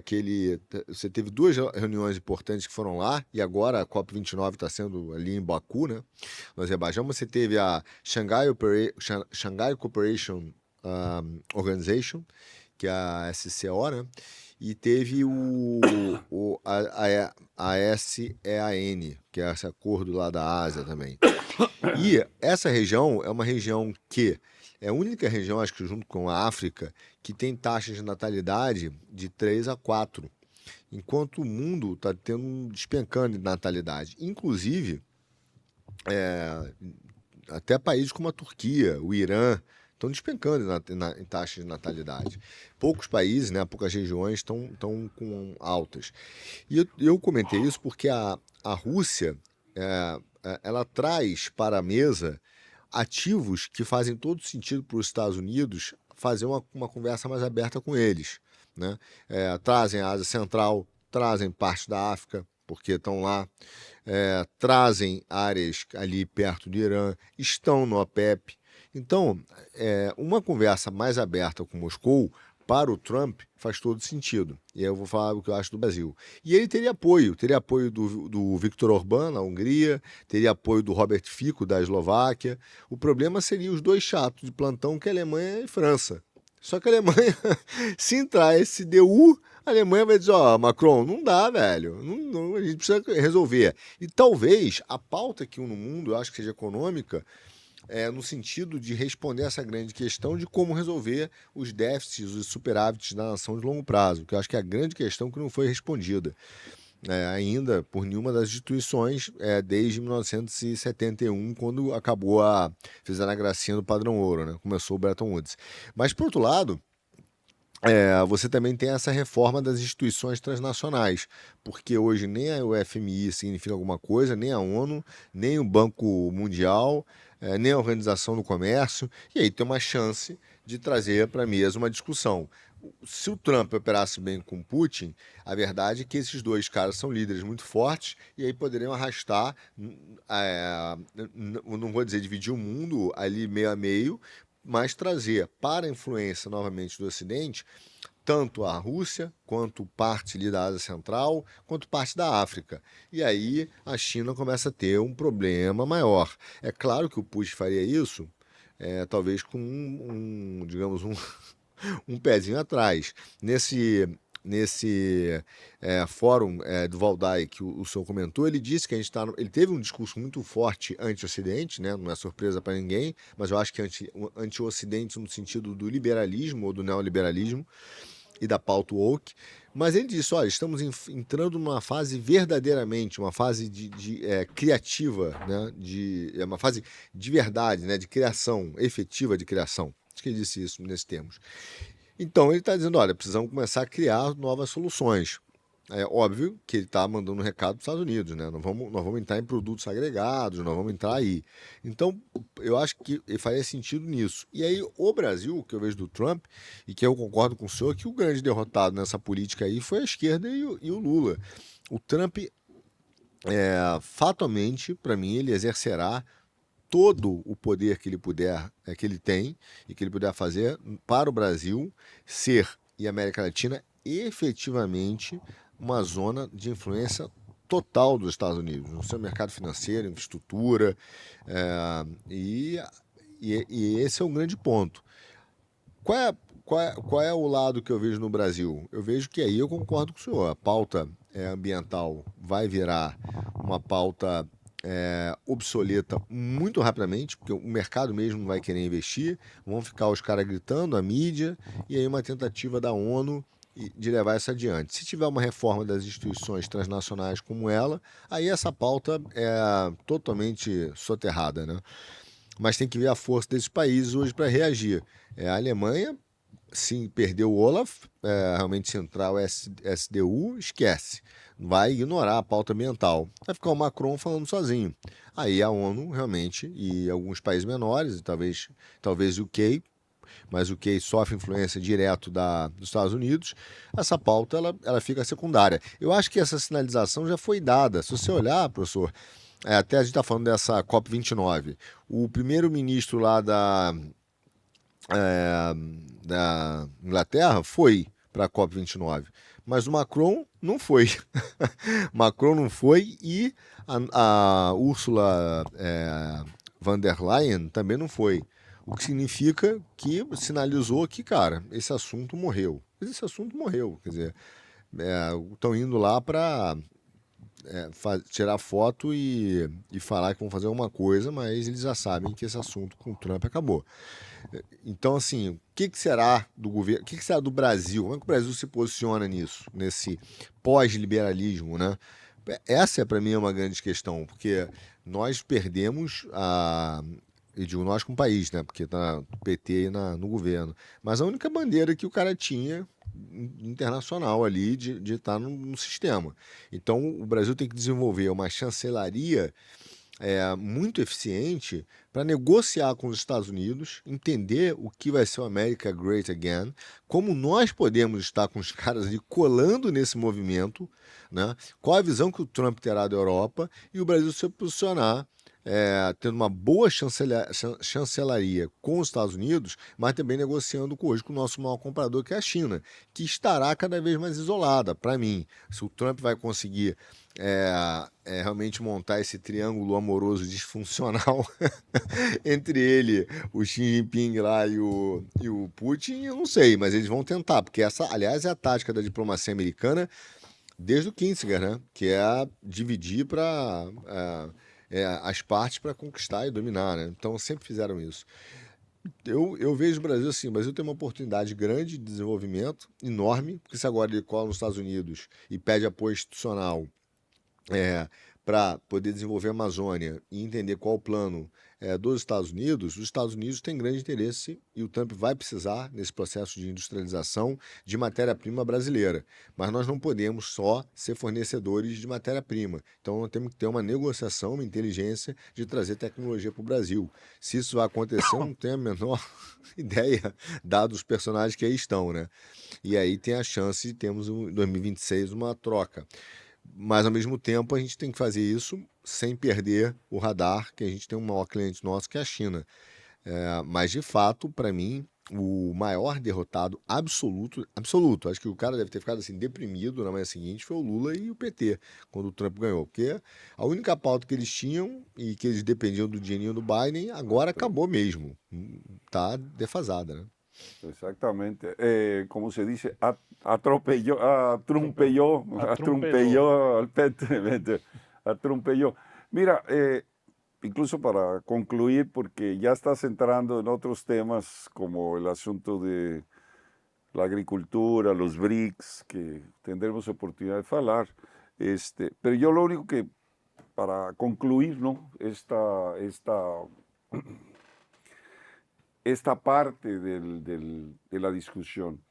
você teve duas reuniões importantes que foram lá, e agora a COP29 está sendo ali em Baku, né, no Azerbaijão. Você teve a Shanghai Cooperation Organization, que é a SCO, né, e teve a ASEAN, que é esse acordo lá da Ásia também. E essa região é uma região que é a única região, acho que junto com a África, que tem taxas de natalidade de 3 a 4, enquanto o mundo está despencando de natalidade. Inclusive, até países como a Turquia, o Irã, estão despencando em taxas de natalidade. Poucos países, né, poucas regiões estão com altas. E eu comentei isso porque a Rússia ela traz para a mesa ativos que fazem todo sentido para os Estados Unidos fazer uma conversa mais aberta com eles, né? Trazem a Ásia Central, trazem parte da África, porque estão lá, trazem áreas ali perto do Irã, estão no OPEP. Então, uma conversa mais aberta com Moscou para o Trump faz todo sentido. E aí eu vou falar o que eu acho do Brasil. E ele teria apoio do Viktor Orbán, na Hungria, teria apoio do Robert Fico, da Eslováquia. O problema seria os dois chatos de plantão, que é a Alemanha e França. Só que a Alemanha, se entrar esse DU, a Alemanha vai dizer, Macron, não dá, velho, não, a gente precisa resolver. E talvez a pauta aqui no mundo, eu acho que seja econômica, no sentido de responder essa grande questão de como resolver os déficits, os superávites da nação de longo prazo, que eu acho que é a grande questão que não foi respondida ainda por nenhuma das instituições desde 1971, quando fizeram a gracinha do padrão ouro, né? Começou o Bretton Woods. Mas, por outro lado, você também tem essa reforma das instituições transnacionais, porque hoje nem a FMI significa alguma coisa, nem a ONU, nem o Banco Mundial, nem a Organização do Comércio, e aí tem uma chance de trazer para a mesa uma discussão. Se o Trump operasse bem com o Putin, a verdade é que esses dois caras são líderes muito fortes e aí poderiam arrastar, não vou dizer dividir o mundo ali meio a meio, mas trazer para a influência novamente do Ocidente tanto a Rússia, quanto parte ali da Ásia Central, quanto parte da África. E aí a China começa a ter um problema maior. É claro que o Putin faria isso, talvez com digamos, um pezinho atrás. Nesse fórum do Valdai que o senhor comentou, ele disse que ele teve um discurso muito forte anti-Ocidente, né? Não é surpresa para ninguém, mas eu acho que anti-Ocidente no sentido do liberalismo ou do neoliberalismo e da pauta woke. Mas ele disse, olha, estamos entrando numa fase verdadeiramente, uma fase criativa, né? Uma fase de verdade, né? De criação, efetiva de criação. Acho que ele disse isso nesses termos. Então ele está dizendo, olha, precisamos começar a criar novas soluções. É óbvio que ele está mandando um recado para os Estados Unidos, né? Nós vamos entrar em produtos agregados, nós vamos entrar aí. Então, eu acho que faria sentido nisso. E aí, o Brasil, que eu vejo do Trump, e que eu concordo com o senhor, que o grande derrotado nessa política aí foi a esquerda e o Lula. O Trump, fatalmente, para mim, ele exercerá todo o poder que ele puder, que ele tem, e que ele puder fazer para o Brasil ser, e a América Latina, efetivamente uma zona de influência total dos Estados Unidos, no seu mercado financeiro, infraestrutura, e esse é um grande ponto. Qual é o lado que eu vejo no Brasil? Eu vejo que aí eu concordo com o senhor, a pauta ambiental vai virar uma pauta obsoleta muito rapidamente, porque o mercado mesmo não vai querer investir, vão ficar os caras gritando, a mídia, e aí uma tentativa da ONU de levar isso adiante. Se tiver uma reforma das instituições transnacionais como ela, aí essa pauta é totalmente soterrada, né? Mas tem que ver a força desses países hoje para reagir. A Alemanha, se perder o Olaf, realmente se entrar o SDU, esquece. Vai ignorar a pauta ambiental. Vai ficar o Macron falando sozinho. Aí a ONU realmente, e alguns países menores, talvez o UK, mas o UK sofre influência direto dos Estados Unidos, essa pauta ela fica secundária. Eu acho que essa sinalização já foi dada. Se você olhar, professor, até a gente está falando dessa COP29, o primeiro-ministro lá é, da Inglaterra foi para a COP29, mas o Macron não foi. Macron não foi e a Ursula von der Leyen também não foi. O que significa que sinalizou que, cara, esse assunto morreu. Esse assunto morreu. Quer dizer, estão indo lá para tirar foto e falar que vão fazer alguma coisa, mas eles já sabem que esse assunto com o Trump acabou. Então, assim, o que será do governo, o que será do Brasil? Como é que o Brasil se posiciona nisso, nesse pós-liberalismo, né? Essa, para mim, é uma grande questão, porque nós perdemos eu digo nós como país, né? Porque tá o PT no governo. Mas a única bandeira que o cara tinha internacional ali de estar no sistema. Então, o Brasil tem que desenvolver uma chancelaria muito eficiente para negociar com os Estados Unidos, entender o que vai ser o America Great Again, como nós podemos estar com os caras ali colando nesse movimento, né? Qual a visão que o Trump terá da Europa e o Brasil se posicionar tendo uma boa chancelaria com os Estados Unidos, mas também negociando hoje com o nosso maior comprador, que é a China, que estará cada vez mais isolada. Para mim, se o Trump vai conseguir realmente montar esse triângulo amoroso disfuncional entre ele, o Xi Jinping lá e o Putin, eu não sei, mas eles vão tentar, porque essa, aliás, é a tática da diplomacia americana desde o Kissinger, né? Que é dividir para as partes para conquistar e dominar, né? Então sempre fizeram isso. Eu vejo o Brasil assim, o Brasil tem uma oportunidade grande de desenvolvimento, enorme, porque se agora ele cola nos Estados Unidos e pede apoio institucional para poder desenvolver a Amazônia e entender qual o plano dos Estados Unidos, os Estados Unidos têm grande interesse e o Trump vai precisar, nesse processo de industrialização, de matéria-prima brasileira. Mas nós não podemos só ser fornecedores de matéria-prima. Então nós temos que ter uma negociação, uma inteligência de trazer tecnologia para o Brasil. Se isso vai acontecer, eu não tenho a menor ideia, dados os personagens que aí estão, né? E aí tem a chance de termos em 2026 uma troca. Mas, ao mesmo tempo, a gente tem que fazer isso sem perder o radar, que a gente tem um maior cliente nosso, que é a China. Mas, de fato, para mim, o maior derrotado absoluto, acho que o cara deve ter ficado assim deprimido na manhã seguinte, foi o Lula e o PT, quando o Trump ganhou. Porque a única pauta que eles tinham e que eles dependiam do dinheirinho do Biden, agora acabou mesmo. Tá defasada, né? Exactamente. Como se dice, atropelló, Atropelou. al PT, atropelló. Mira, incluso para concluir, porque ya estás entrando en otros temas como el asunto de la agricultura, los BRICS, que tendremos oportunidad de hablar. Pero yo lo único que, para concluir, ¿no? Esta parte de la discusión.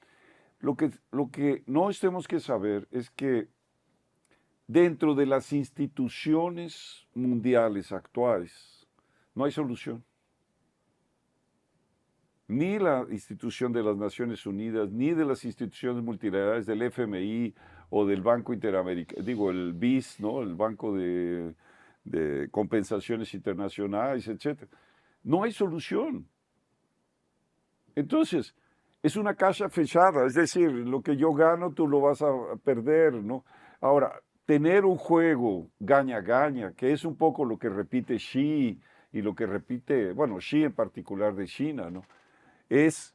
Lo que nos tenemos que saber es que dentro de las instituciones mundiales actuales no hay solución. Ni la institución de las Naciones Unidas, ni de las instituciones multilaterales del FMI o del Banco Interamericano, digo, el BIS, ¿no? El Banco de Compensaciones Internacionales, etc. No hay solución. Entonces, es una caja fechada, es decir, lo que yo gano tú lo vas a perder, ¿no? Ahora, tener un juego gaña-gaña, que es un poco lo que repite Xi y lo que repite, bueno, Xi en particular de China, ¿no? Es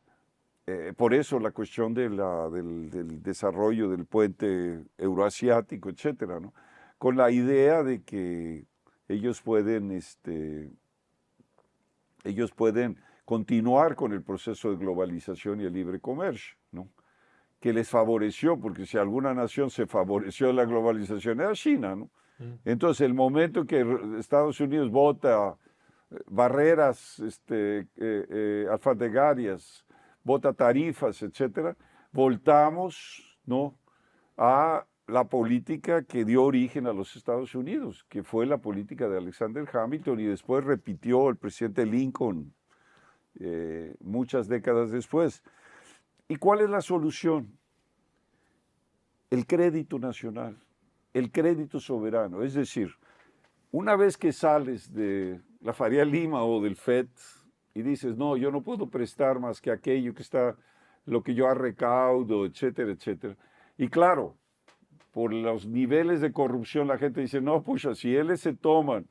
por eso la cuestión del desarrollo del puente euroasiático, etcétera, ¿no? Con la idea de que ellos pueden continuar con el proceso de globalización y el libre comercio, ¿no? Que les favoreció, porque si alguna nación se favoreció de la globalización era China, ¿no? Entonces, el momento que Estados Unidos vota barreras alfandegárias, vota tarifas, etcétera, voltamos, ¿no?, a la política que dio origen a los Estados Unidos, que fue la política de Alexander Hamilton y después repitió el presidente Lincoln muchas décadas después. ¿Y cuál es la solución? El crédito nacional, el crédito soberano. Es decir, una vez que sales de la Faria Lima o del FED, y dices, no, yo no puedo prestar más que aquello que está, lo que yo recaudo, etcétera, etcétera. Y claro, por los niveles de corrupción, la gente dice, no, pues si ellos se toman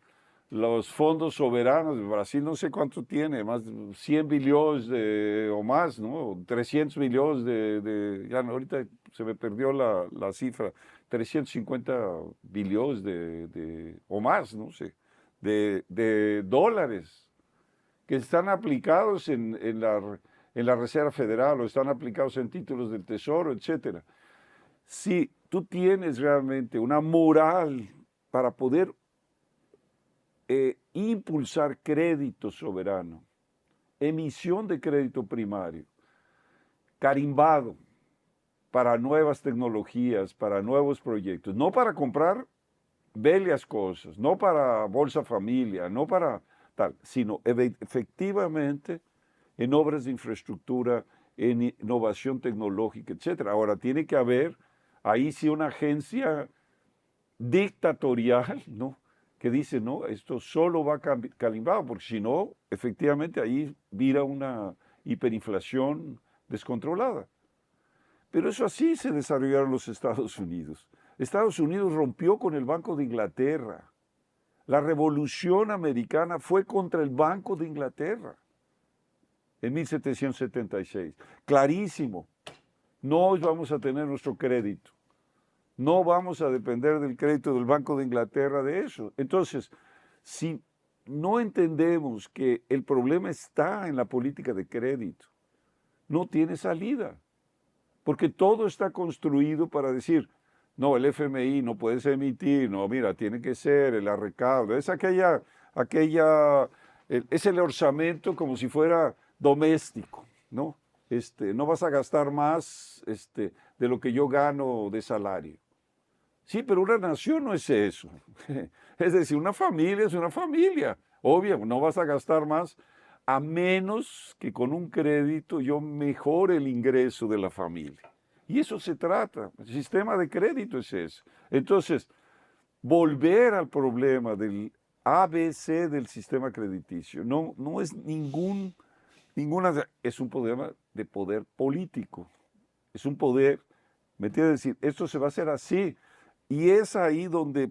los fondos soberanos, Brasil no sé cuánto tiene, más de 100 billones o más, ¿no? 300 billones ya ahorita se me perdió la cifra, 350 billones o más, no sé, de dólares que están aplicados en la Reserva Federal o están aplicados en títulos del Tesoro, etcétera. Si tú tienes realmente una moral para poder impulsar crédito soberano, emisión de crédito primario, carimbado para nuevas tecnologías, para nuevos proyectos, no para comprar bellas cosas, no para Bolsa Familia, no para tal, sino efectivamente en obras de infraestructura, en innovación tecnológica, etcétera. Ahora tiene que haber ahí sí una agencia dictatorial, ¿no? Que dice, no, esto solo va calibrado, porque si no, efectivamente ahí vira una hiperinflación descontrolada. Pero eso así se desarrollaron los Estados Unidos. Estados Unidos rompió con el Banco de Inglaterra. La Revolución Americana fue contra el Banco de Inglaterra en 1776. Clarísimo, no vamos a tener nuestro crédito. No vamos a depender del crédito del Banco de Inglaterra de eso. Entonces, si no entendemos que el problema está en la política de crédito, no tiene salida. Porque todo está construido para decir, no, el FMI no puedes emitir, no, mira, tiene que ser el recaudo. Es es el orçamento como si fuera doméstico, ¿no? No vas a gastar más de lo que yo gano de salario. Sí, pero una nación no es eso. Es decir, una familia es una familia. Obvio, no vas a gastar más a menos que con un crédito yo mejore el ingreso de la familia. Y eso se trata. El sistema de crédito es eso. Entonces, volver al problema del ABC del sistema crediticio no es es un problema de poder político. Es un poder, me entiendes, decir, esto se va a hacer así. Y es ahí donde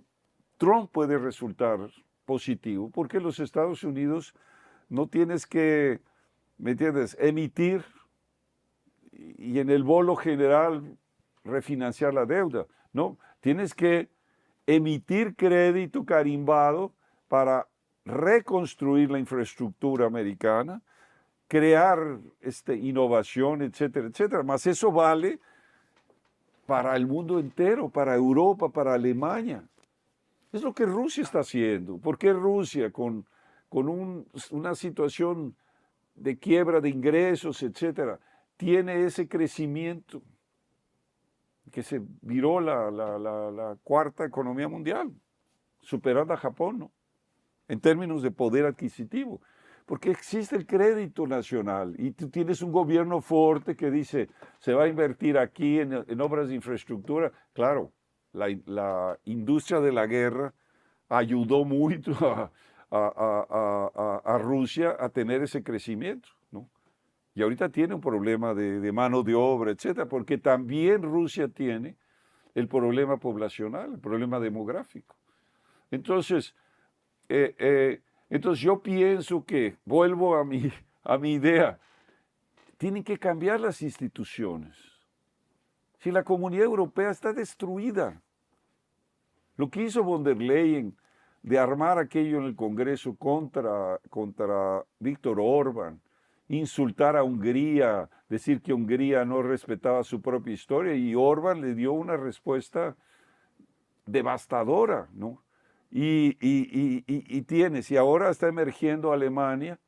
Trump puede resultar positivo, porque los Estados Unidos no tienes que, ¿me entiendes?, emitir y en el bolo general refinanciar la deuda, ¿no? Tienes que emitir crédito carimbado para reconstruir la infraestructura americana, crear innovación, etcétera, etcétera. Más eso vale para el mundo entero, para Europa, para Alemania. Es lo que Rusia está haciendo. ¿Por qué Rusia, con una situación de quiebra de ingresos, etcétera, tiene ese crecimiento que se viró la cuarta economía mundial, superando a Japón, ¿no? En términos de poder adquisitivo? Porque existe el crédito nacional y tú tienes un gobierno fuerte que dice, se va a invertir aquí en obras de infraestructura. Claro, la industria de la guerra ayudó mucho a Rusia a tener ese crecimiento, ¿no? Y ahorita tiene un problema de mano de obra, etcétera, porque también Rusia tiene el problema poblacional, el problema demográfico. Entonces, yo pienso que, vuelvo a mi idea, tienen que cambiar las instituciones. Si la Comunidad Europea está destruida, lo que hizo von der Leyen de armar aquello en el Congreso contra Víctor Orbán, insultar a Hungría, decir que Hungría no respetaba su propia historia, y Orbán le dio una respuesta devastadora, ¿no? Y tienes, y ahora está emergiendo Alemania,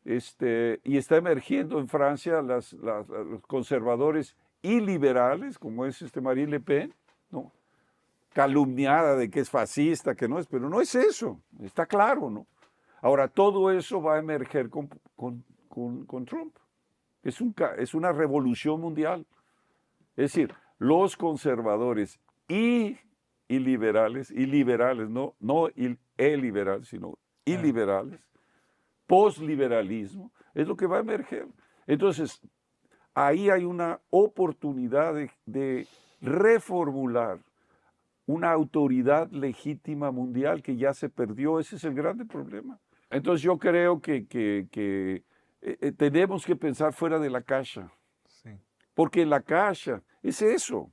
y está emergiendo en Francia los conservadores y liberales, como es Marine Le Pen, ¿no? Calumniada de que es fascista, que no es, pero no es eso, está claro, ¿no? Ahora, todo eso va a emerger con Trump. Es una revolución mundial. Es decir, los conservadores y liberales, no liberales, sino liberales, postliberalismo, es lo que va a emerger. Entonces, ahí hay una oportunidad de reformular una autoridad legítima mundial que ya se perdió. Ese es el grande problema. Entonces yo creo que tenemos que pensar fuera de la caja, Sí. porque la caja es eso.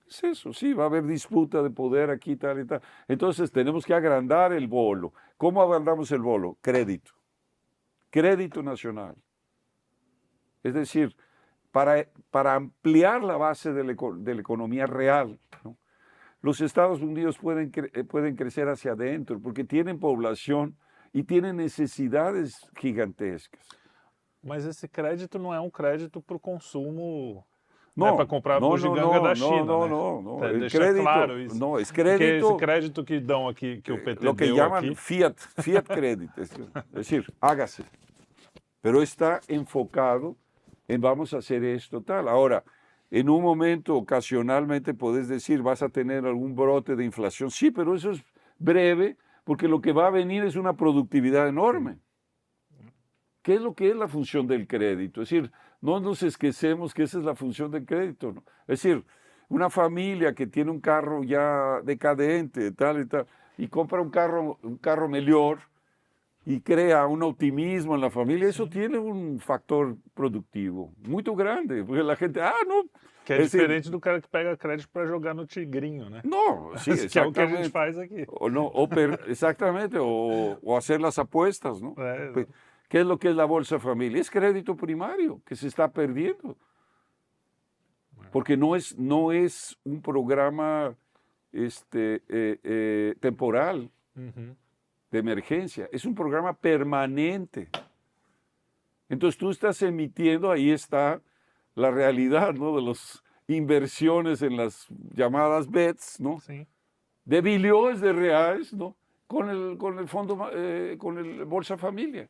Es eso, sí, va a haber disputa de poder aquí, tal y tal. Entonces tenemos que agrandar el bolo. ¿Cómo agrandamos el bolo? Crédito. Crédito nacional. Es decir, para ampliar la base de la economía real, ¿no? Los Estados Unidos pueden crecer hacia adentro porque tienen población y tienen necesidades gigantescas. Mas esse crédito não é um crédito para o consumo, né, No, para comprar no, no, bugiganga da no, China, no, né? no, no. El Deixa crédito, claro isso. no, es Porque esse crédito, crédito que dão aqui, que o PT lo que deu llaman aqui, fiat credit, es decir, hágase. Pero está enfocado en vamos a hacer esto, tal. Ahora, en un momento, ocasionalmente, podés decir, vas a tener algún brote de inflación. Sí, pero eso es breve, porque lo que va a venir es una productividad enorme. ¿Qué es lo que es la función del crédito? Es decir, no nos esquecemos que esa es la función del crédito, ¿no? Es decir, una familia que tiene un carro ya decadente, tal y tal, y compra un carro mejor y crea un optimismo en la familia, eso tiene un factor productivo muy grande, porque la gente, no, que é es decir, diferente do cara que pega crédito para jogar no Tigrinho, né? no, sí, Que é o que a gente exactamente. faz aqui. O no, exactamente, o hacer las apuestas, ¿no? É, ¿Qué es lo que es la Bolsa Familia? Es crédito primario que se está perdiendo. Porque no es un programa temporal uhum. de emergencia, es un programa permanente. Entonces tú estás emitiendo, ahí está la realidad, ¿no? De las inversiones en las llamadas BETs, ¿no? Sim. De billones de reales, ¿no? Con el fondo, con el Bolsa Familia.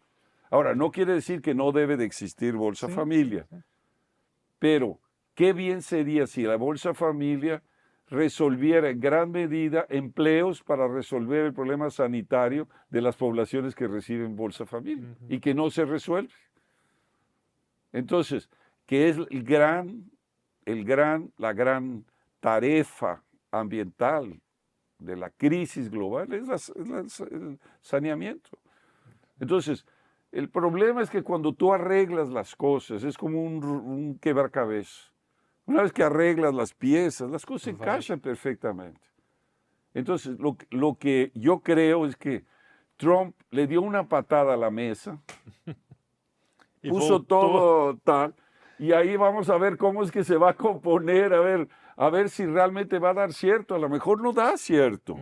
Ahora, no quiere decir que no debe de existir Bolsa Sí, Familia, pero qué bien sería si la Bolsa Familia resolviera en gran medida empleos para resolver el problema sanitario de las poblaciones que reciben Bolsa Familia y que no se resuelve. Entonces, que es la gran tarefa ambiental de la crisis global, es el saneamiento. Entonces, el problema es que cuando tú arreglas las cosas, es como un quebracabezas. Una vez que arreglas las piezas, las cosas se encajan perfectamente. Entonces, lo que yo creo es que Trump le dio una patada a la mesa, E puso voltou. todo tal, y ahí vamos a ver cómo es que se va a componer, a ver si realmente va a dar cierto. A lo mejor no da cierto,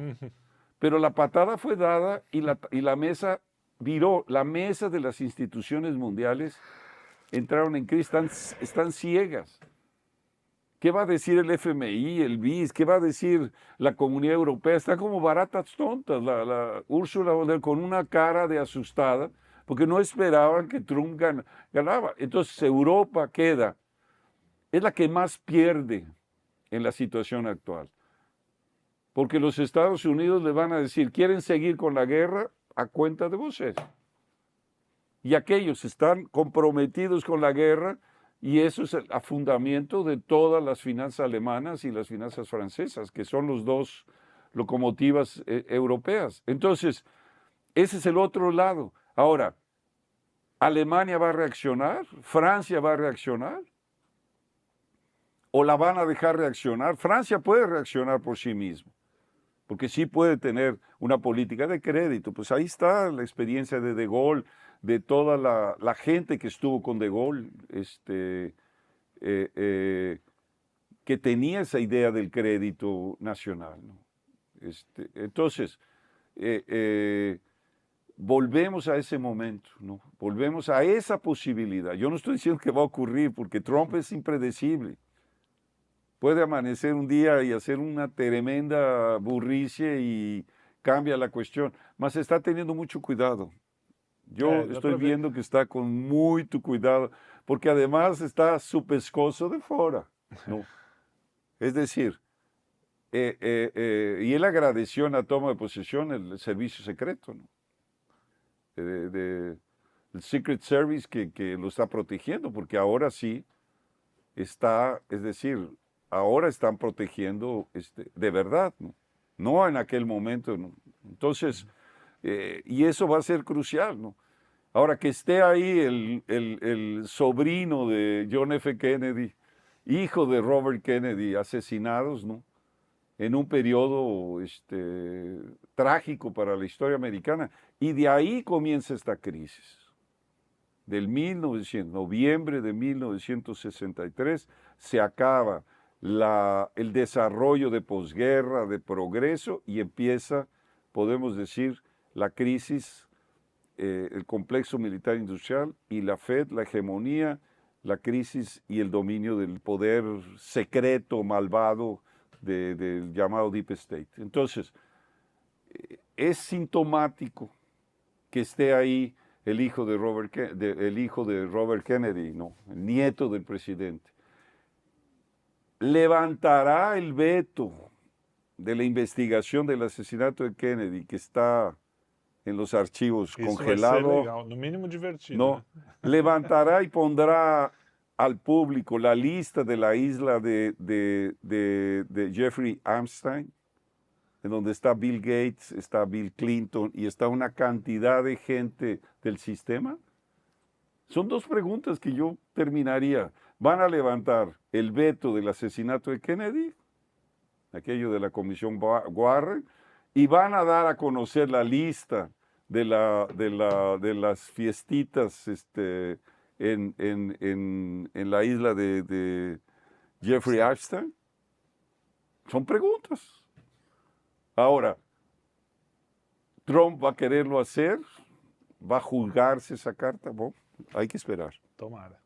pero la patada fue dada y la mesa viró. La mesa de las instituciones mundiales entraron en crisis, están ciegas. ¿Qué va a decir el FMI, el BIS? ¿Qué va a decir la Comunidad Europea? Están como baratas tontas. La Ursula von der Leyen con una cara de asustada, porque no esperaban que Trump ganaba. Entonces Europa es la que más pierde en la situación actual. Porque los Estados Unidos le van a decir, ¿quieren seguir con la guerra? A cuenta de voces. Y aquellos están comprometidos con la guerra, y eso es el fundamento de todas las finanzas alemanas y las finanzas francesas, que son los dos locomotivas europeas. Entonces, ese es el otro lado. Ahora, ¿Alemania va a reaccionar? ¿Francia va a reaccionar? ¿O la van a dejar reaccionar? Francia puede reaccionar por sí mismo, porque sí puede tener una política de crédito. Pues ahí está la experiencia de Gaulle, de toda la gente que estuvo con De Gaulle, que tenía esa idea del crédito nacional, ¿no? Entonces, volvemos a ese momento, ¿no? Volvemos a esa posibilidad. Yo no estoy diciendo que va a ocurrir, porque Trump es impredecible. Puede amanecer un día y hacer una tremenda burricie y cambia la cuestión, mas está teniendo mucho cuidado. Yo estoy viendo que está con muito cuidado, porque además está su pescozo de fuera, ¿no? Es decir, y él agradeció en la toma de posesión el servicio secreto, ¿no? el Secret Service que lo está protegiendo, porque ahora sí está, es decir, ahora están protegiendo de verdad, ¿no? No en aquel momento, ¿no? Entonces, y eso va a ser crucial, ¿no? Ahora, que esté ahí el sobrino de John F. Kennedy, hijo de Robert Kennedy, asesinados, ¿no? En un periodo trágico para la historia americana. Y de ahí comienza esta crisis. Noviembre de 1963, se acaba el desarrollo de posguerra, de progreso, y empieza, podemos decir, la crisis, el complejo militar industrial y la Fed, la hegemonía, la crisis y el dominio del poder secreto, malvado, del llamado Deep State. Entonces, es sintomático que esté ahí el hijo de Robert Kennedy, ¿no? El nieto del presidente. Levantará el veto de la investigación del asesinato de Kennedy, que está en los archivos Isso vai ser congelado. legal, no mínimo divertido. No, Né? levantará y pondrá al público la lista de la isla de Jeffrey Epstein, en donde está Bill Gates, está Bill Clinton y está una cantidad de gente del sistema. Son dos preguntas que yo terminaría. ¿Van a levantar el veto del asesinato de Kennedy, aquello de la comisión Warren, y van a dar a conocer la lista de las fiestitas en la isla de Jeffrey Epstein? Son preguntas. Ahora, ¿Trump va a quererlo hacer? ¿Va a juzgarse essa carta? Bom, hay que esperar. Tomara.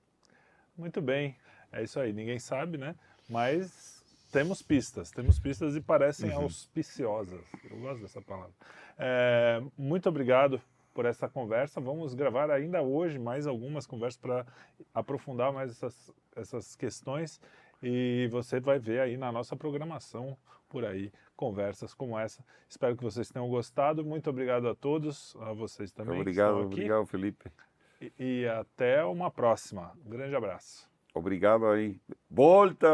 Muito bem, é isso aí. Ninguém sabe, né? Mas temos pistas e parecem auspiciosas. Eu gosto dessa palavra. Muito obrigado por essa conversa. Vamos gravar ainda hoje mais algumas conversas para aprofundar mais essas questões, e você vai ver aí na nossa programação por aí conversas como essa. Espero que vocês tenham gostado. Muito obrigado a todos, a vocês também. Obrigado, Felipe. E até uma próxima. Um grande abraço. Obrigado aí. Volta!